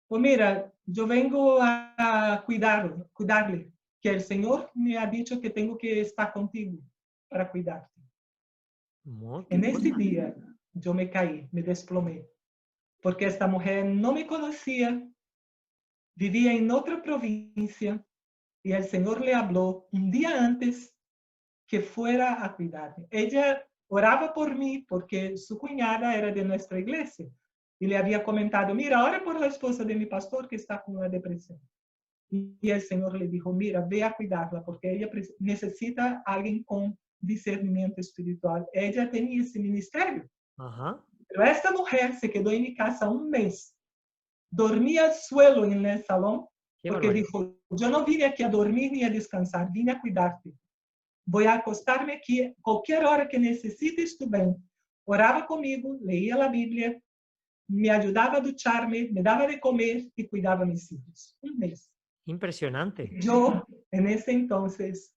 Pues mira, yo vengo a cuidarle, que el Señor me ha dicho que tengo que estar contigo para cuidarte. Qué En ese cosa. día yo me caí, me desplomé, porque esta mujer no me conocía, vivía en otra provincia y el Señor le habló un día antes que fuera a cuidarme. Ella oraba por mí porque su cuñada era de nuestra iglesia y le había comentado, mira, ora por la esposa de mi pastor que está con una depresión. Y el Señor le dijo, mira, ve a cuidarla porque ella necesita a alguien con discernimiento espiritual. Ella tenía ese ministerio. Ajá. Pero esta mujer se quedó en mi casa un mes, dormía al suelo en el salón Qué porque barbaridad. dijo, yo no vine aquí a dormir ni a descansar, vine a cuidarte. Voy a acostarme aquí cualquier hora que necesites, tú ven. Oraba conmigo, leía la Biblia, me ayudaba a ducharme, me daba de comer y cuidaba a mis hijos. Un mes. Impresionante. Yo, en ese entonces,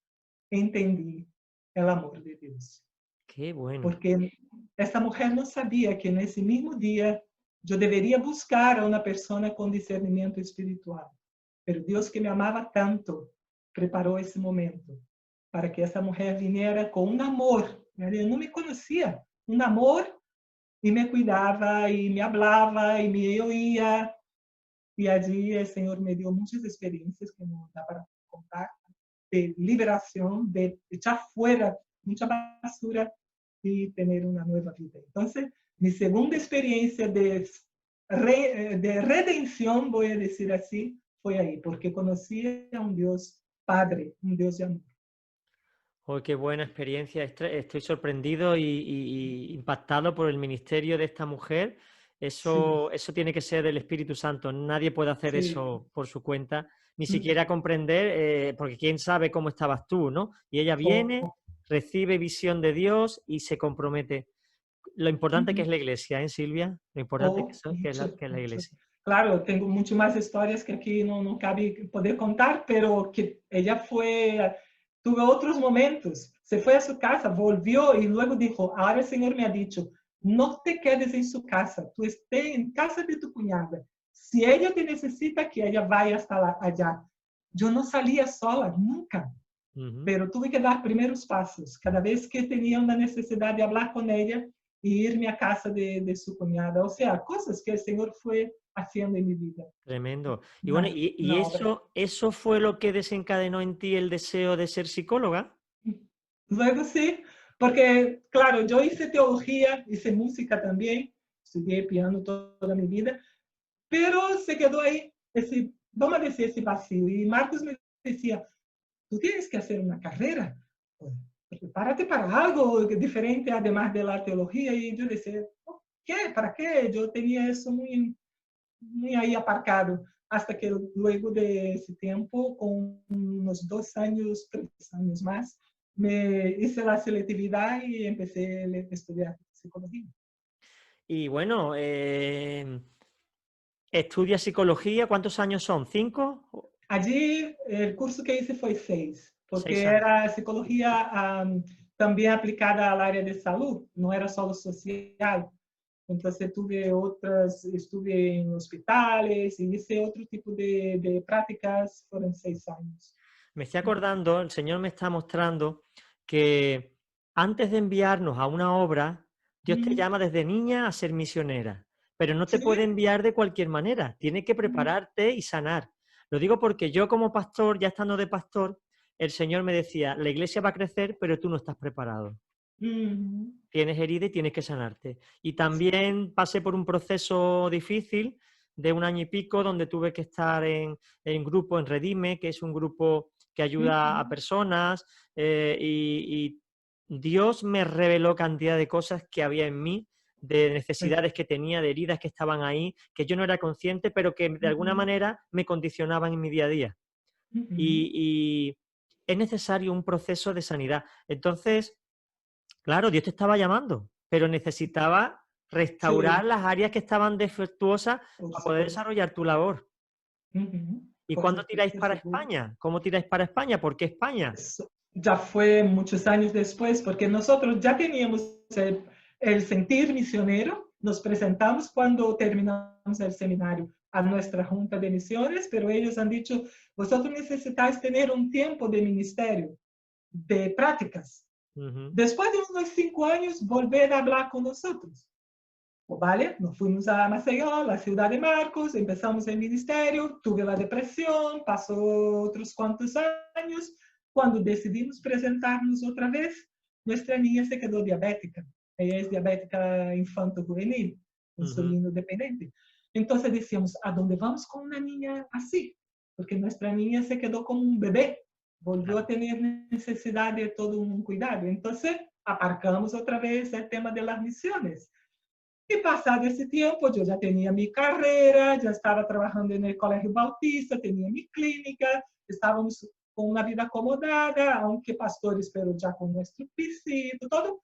entendí el amor de Dios. Qué bueno. Porque esta mujer no sabía que en ese mismo día yo debería buscar a una persona con discernimiento espiritual. Pero Dios que me amaba tanto, preparó ese momento para que esa mujer viniera con un amor. Ella no me conocía, un amor, y me cuidaba, y me hablaba, y me oía. Y allí el Señor me dio muchas experiencias que no da para contar, de liberación, de echar fuera mucha basura y tener una nueva vida. Entonces, mi segunda experiencia de redención, voy a decir así, fue ahí, porque conocí a un Dios Padre, un Dios de amor. Oh, qué buena experiencia. Estoy sorprendido y impactado por el ministerio de esta mujer. Sí, Eso tiene que ser del Espíritu Santo. Nadie puede hacer sí. eso por su cuenta, ni siquiera comprender, porque quién sabe cómo estabas tú, ¿no? Y ella viene, Oh, recibe visión de Dios y se compromete. Lo importante que es la iglesia, ¿eh, Silvia? Lo importante oh, que es la mucho. iglesia. Claro, tengo mucho más historias que aquí no cabe poder contar, pero que ella fue, tuvo otros momentos. Se fue a su casa, volvió y luego dijo, ahora el Señor me ha dicho, no te quedes en su casa, tú estés en casa de tu cuñada. Si ella te necesita, que ella vaya hasta allá. Yo no salía sola, nunca, Ujú. pero tuve que dar primeros pasos. Cada vez que tenía una necesidad de hablar con ella y irme a casa de su cuñada. O sea, cosas que el Señor fue haciendo en mi vida. Tremendo. Y bueno, y Una obra. eso fue lo que desencadenó en ti el deseo de ser psicóloga. Luego sí, porque claro, yo hice teología, hice música también, estudié piano toda mi vida, pero se quedó ahí ese, vamos a decir, ese vacío. Y Marcos me decía, tú tienes que hacer una carrera, prepárate para algo diferente además de la teología. Y yo decía, ¿qué? ¿Para qué? Yo tenía eso muy ahí aparcado. Hasta que luego de ese tiempo, con unos 2 años, 3 años más, me hice la selectividad y empecé a estudiar psicología. Y bueno, estudia psicología, ¿cuántos años son? ¿5? Allí el curso que hice fue 6, porque 6 años. era psicología también aplicada al área de salud, no era solo social. Entonces estuve en hospitales y hice otro tipo de prácticas, fueron 6 años. Me estoy acordando, el Señor me está mostrando que antes de enviarnos a una obra, Dios te llama desde niña a ser misionera, pero no te Sí, puede enviar de cualquier manera, tiene que prepararte y sanar. Lo digo porque yo como pastor, ya estando de pastor, el Señor me decía, la iglesia va a crecer, pero tú no estás preparado. Tienes herida y tienes que sanarte. Y también pasé por un proceso difícil de 1 año y pico, donde tuve que estar en grupo, en Redime, que es un grupo que ayuda a personas, y Dios me reveló cantidad de cosas que había en mí, de necesidades que tenía, de heridas que estaban ahí, que yo no era consciente, pero que de alguna manera me condicionaban en mi día a día. Y es necesario un proceso de sanidad. Entonces, claro, Dios te estaba llamando, pero necesitaba restaurar sí, las áreas que estaban defectuosas por para poder supuesto. desarrollar tu labor. ¿Y Por cuándo tiráis supuesto, para seguro. España? ¿Cómo tiráis para España? ¿Por qué España? Eso ya fue muchos años después, porque nosotros ya teníamos el sentir misionero, nos presentamos cuando terminamos el seminario a nuestra junta de misiones, pero ellos han dicho, vosotros necesitáis tener un tiempo de ministerio, de prácticas. Ujú. Después de unos 5 años, volver a hablar con nosotros. ¿Vale? Nos fuimos a Maceió, la ciudad de Marcos, empezamos el ministerio, tuve la depresión, pasó otros cuantos años. Cuando decidimos presentarnos otra vez, nuestra niña se quedó diabética. Ella es diabética infanto-juvenil, Ujú. insulino dependiente. Entonces decíamos, ¿a dónde vamos con una niña así? Porque nuestra niña se quedó como un bebé, volvió a Claro. tener necesidad de todo un cuidado. Entonces aparcamos otra vez el tema de las misiones. Y pasado ese tiempo, yo ya tenía mi carrera, ya estaba trabajando en el Colegio Bautista, tenía mi clínica, estábamos con una vida acomodada, aunque pastores, pero ya con nuestro pisito, todo.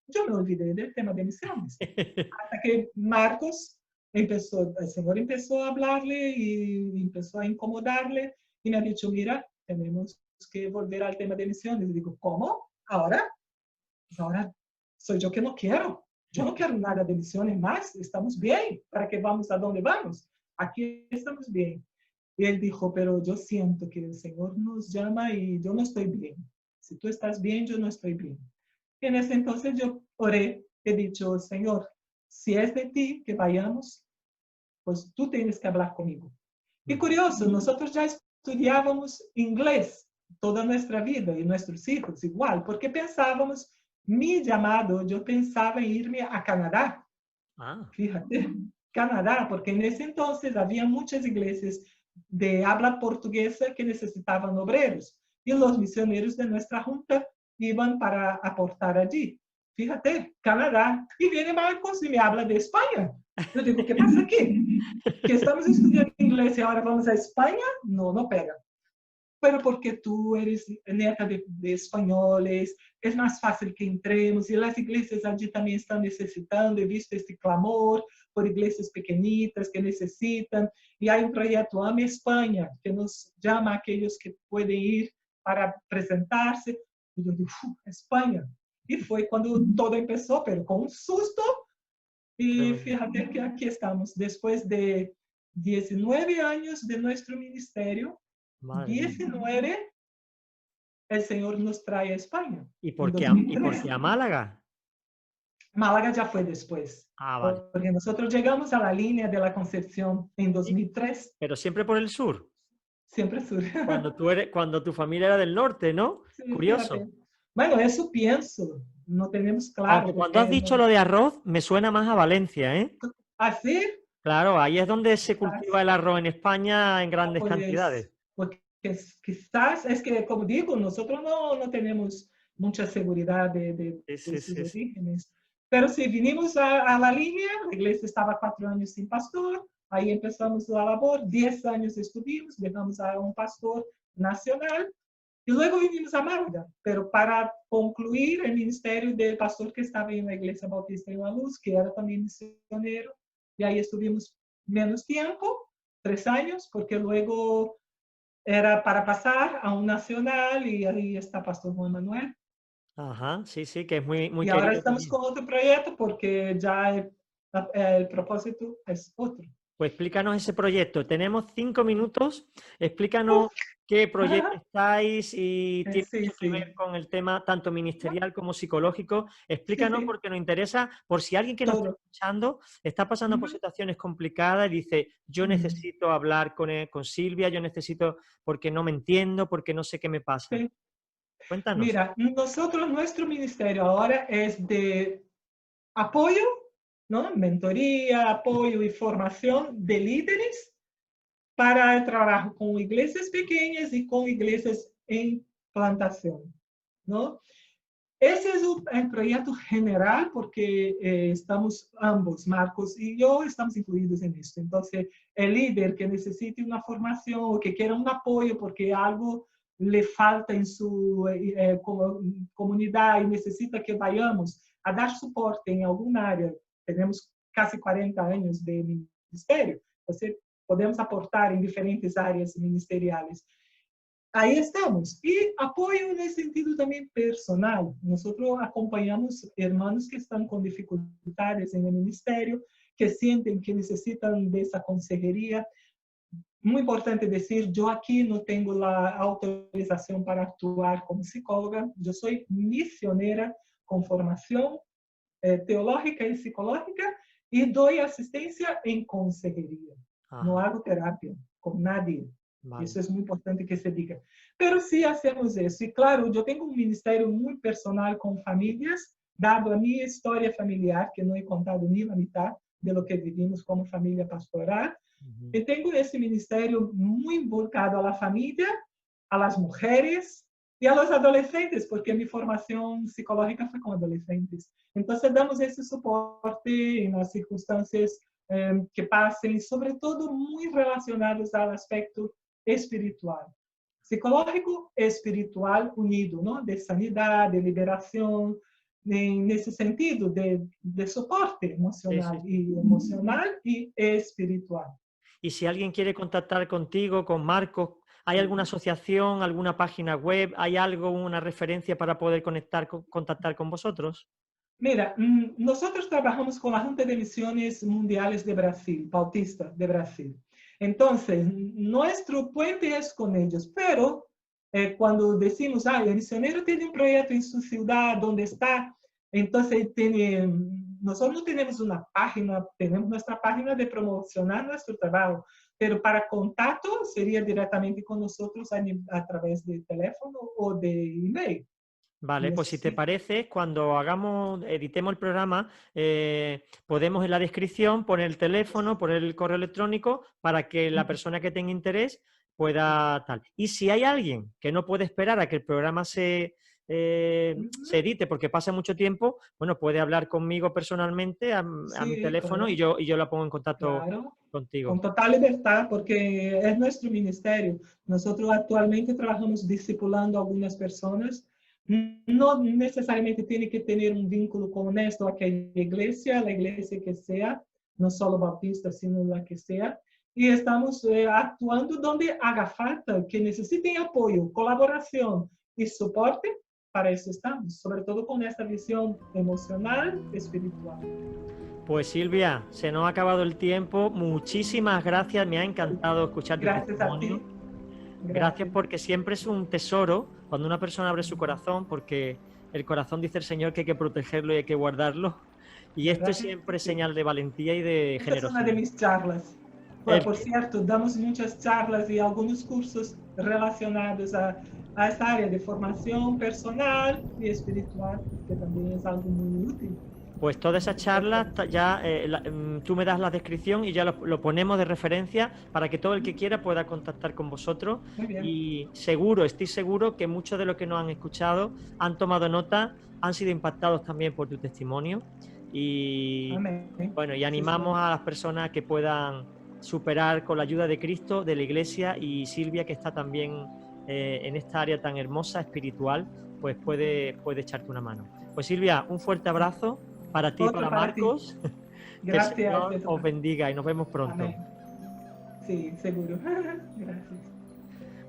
Yo me olvidé del tema de misiones. Hasta que Marcos empezó, el Señor empezó a hablarle y empezó a incomodarle y me ha dicho, mira, tenemos que volver al tema de misiones. Y digo, ¿cómo? ¿Ahora? Pues ahora soy yo que no quiero. Yo no quiero nada de misiones más. Estamos bien. ¿Para qué vamos a dónde vamos? Aquí estamos bien. Y él dijo, pero yo siento que el Señor nos llama y yo no estoy bien. Si tú estás bien, yo no estoy bien. Y en ese entonces yo oré, he dicho, Señor, si es de ti que vayamos, pues tú tienes que hablar conmigo. Y Ujú. curioso, nosotros ya estudiábamos inglés toda nuestra vida y nuestros hijos igual, porque pensábamos, mi llamado, yo pensaba en irme a Canadá, Ah, fíjate, Canadá, porque en ese entonces había muchas iglesias de habla portuguesa que necesitaban obreros y los misioneros de nuestra junta iban para aportar allí. Fíjate, Canadá. Y viene Marcos y me habla de España. Yo digo, ¿qué pasa aquí? Que estamos estudiando inglés y ahora vamos a España? No, no pega. Pero porque tú eres neta de españoles, es más fácil que entremos y las iglesias allí también están necesitando, he visto este clamor por iglesias pequeñitas que necesitan y hay un proyecto AME España que nos llama a aquellos que pueden ir para presentarse. Y yo digo, España. Y fue cuando todo empezó, pero con un susto. Y tremendo. fíjate que aquí estamos, después de 19 años de nuestro ministerio, Madre mía. 19, el Señor nos trae a España en ¿Y por 2003. qué a Málaga? Málaga ya fue después, Ah, vale. porque nosotros llegamos a la línea de la Concepción en Sí, 2003, pero siempre por el sur, siempre sur. cuando tu familia era del norte, ¿no? Sí, Curioso. fíjate. Bueno, eso pienso, no tenemos claro, Aunque cuando has porque dicho no, lo de arroz, me suena más a Valencia, ¿eh? así, Claro, ahí es donde se cultiva quizás, el arroz en España en grandes pues, cantidades. porque quizás es que, como digo, nosotros no tenemos mucha seguridad Sí, de sí, sus sí, sí. orígenes. Pero sí, vinimos a la línea, la iglesia estaba 4 años sin pastor, ahí empezamos la labor, 10 años estuvimos, dejamos a un pastor nacional y luego vinimos a Málaga, pero para concluir el ministerio del pastor que estaba en la iglesia bautista en La Luz, que era también misionero, y ahí estuvimos menos tiempo, 3 años, porque luego era para pasar a un nacional y ahí está Pastor Juan Manuel. Ajá, sí, sí, que es muy, muy Y ahora querido estamos también. con otro proyecto porque ya el propósito es otro. Pues explícanos ese proyecto. Tenemos 5 minutos. Explícanos Uf, qué proyecto estáis y tiene sí, mucho que ver sí, con el tema tanto ministerial como psicológico. sí, Explícanos sí, porque nos interesa, por si alguien que nos está todo. escuchando está pasando por Ujú, situaciones complicadas y dice, yo ujú, necesito hablar con Silvia, yo necesito porque no me entiendo, porque no sé qué me pasa. sí. Cuéntanos. Mira, nosotros, nuestro ministerio ahora es de apoyo, ¿no? Mentoría, apoyo y formación de líderes para el trabajo con iglesias pequeñas y con iglesias en plantación, ¿no? Ese es el proyecto general porque estamos ambos, Marcos y yo, estamos incluidos en esto. Entonces, el líder que necesite una formación o que quiera un apoyo porque algo le falta en su comunidad y necesita que vayamos a dar soporte en algún área, tenemos casi 40 años de ministerio, entonces podemos aportar en diferentes áreas ministeriales. Ahí estamos. Y apoyo en el sentido también personal. Nosotros acompañamos hermanos que están con dificultades en el ministerio, que sienten que necesitan de esa consejería. Muy importante decir, yo aquí no tengo la autorización para actuar como psicóloga, yo soy misionera con formación teológica y psicológica y doy asistencia en consejería. No Ajá, hago terapia con nadie. vale. Eso es muy importante que se diga. Pero sí hacemos eso. Y claro, yo tengo un ministerio muy personal con familias, dado a mi historia familiar, que no he contado ni la mitad de lo que vivimos como familia pastoral. Ujú. Y tengo ese ministerio muy volcado a la familia, a las mujeres y a los adolescentes, porque mi formación psicológica fue con adolescentes. Entonces damos ese soporte en las circunstancias que pasen, sobre todo muy relacionados al aspecto espiritual. Psicológico, espiritual unido, ¿no? De sanidad, de liberación, en ese sentido de soporte Sí, sí, sí. emocional y espiritual. Y si alguien quiere contactar contigo, con Marcos, ¿hay alguna asociación, alguna página web, hay algo, una referencia para poder contactar con vosotros? Mira, nosotros trabajamos con la Junta de Misiones Mundiales de Brasil, Bautista de Brasil. Entonces, nuestro puente es con ellos, pero cuando decimos, el misionero tiene un proyecto en su ciudad, donde está, entonces nosotros no tenemos una página, tenemos nuestra página de promocionar nuestro trabajo, pero para contacto sería directamente con nosotros a través de teléfono o de email. Vale, Y pues eso si te sí. parece, cuando editemos el programa, podemos en la descripción poner el teléfono, poner el correo electrónico para que la persona que tenga interés pueda tal. Y si hay alguien que no puede esperar a que el programa se edite porque pasa mucho tiempo, bueno, puede hablar conmigo personalmente a mi Sí, teléfono claro. y yo la pongo en contacto Claro, con contigo. total libertad, porque es nuestro ministerio. Nosotros actualmente trabajamos discipulando a algunas personas. No necesariamente tiene que tener un vínculo con esto, aquella iglesia, la iglesia que sea, no solo bautista, sino la que sea. Y estamos actuando donde haga falta, que necesiten apoyo, colaboración y soporte. Para eso estamos, sobre todo con esta visión emocional, espiritual. Pues Silvia, se nos ha acabado el tiempo. Muchísimas gracias, me ha encantado escuchar tu Gracias a testimonio. ti. Gracias Gracias. porque siempre es un tesoro cuando una persona abre su corazón, porque el corazón dice el Señor que hay que protegerlo y hay que guardarlo. Y esto es ¿Verdad que siempre sí? señal de valentía y de Esta es una de generosidad. mis charlas. El Por que- cierto, damos muchas charlas y algunos cursos relacionados a esta área de formación personal y espiritual, que también es algo muy útil. pues todas esas charlas Importante. ya tú me das la descripción y ya lo ponemos de referencia para que todo el que quiera pueda contactar con vosotros. Muy bien. Y estoy seguro que muchos de los que nos han escuchado han tomado nota, han sido impactados también por tu testimonio. Y Amén. bueno, y Sí, animamos Señor. a las personas que puedan superar con la ayuda de Cristo, de la Iglesia y Silvia, que está también en esta área tan hermosa, espiritual, pues puede echarte una mano. Pues Silvia, un fuerte abrazo para ti y Otro para para ti. Marcos. Que el Gracias. Señor os bendiga y nos vemos pronto. Amén. Sí, seguro. Gracias.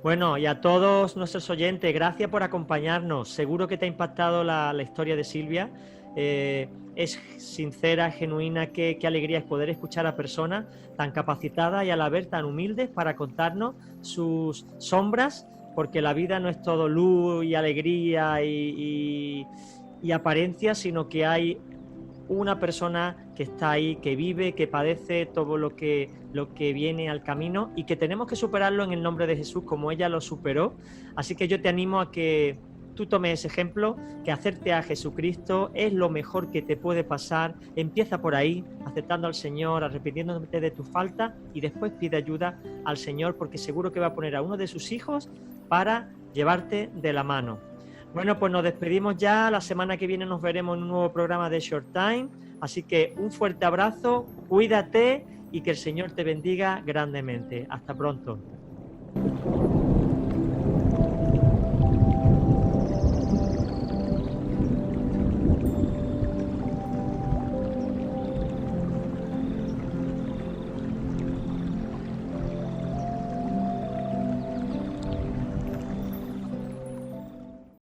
Bueno, y a todos nuestros oyentes, gracias por acompañarnos. Seguro que te ha impactado la historia de Silvia. Es sincera, genuina, qué alegría es poder escuchar a personas tan capacitadas y a la vez tan humildes para contarnos sus sombras, porque la vida no es todo luz y alegría y apariencia, sino que hay una persona que está ahí, que vive, que padece todo lo que viene al camino y que tenemos que superarlo en el nombre de Jesús como ella lo superó. Así que yo te animo a que tú tomes ese ejemplo, que hacerte a Jesucristo es lo mejor que te puede pasar. Empieza por ahí, aceptando al Señor, arrepintiéndote de tus faltas y después pide ayuda al Señor, porque seguro que va a poner a uno de sus hijos para llevarte de la mano. Bueno, pues nos despedimos ya. La semana que viene nos veremos en un nuevo programa de Short Time. Así que un fuerte abrazo, cuídate y que el Señor te bendiga grandemente. Hasta pronto.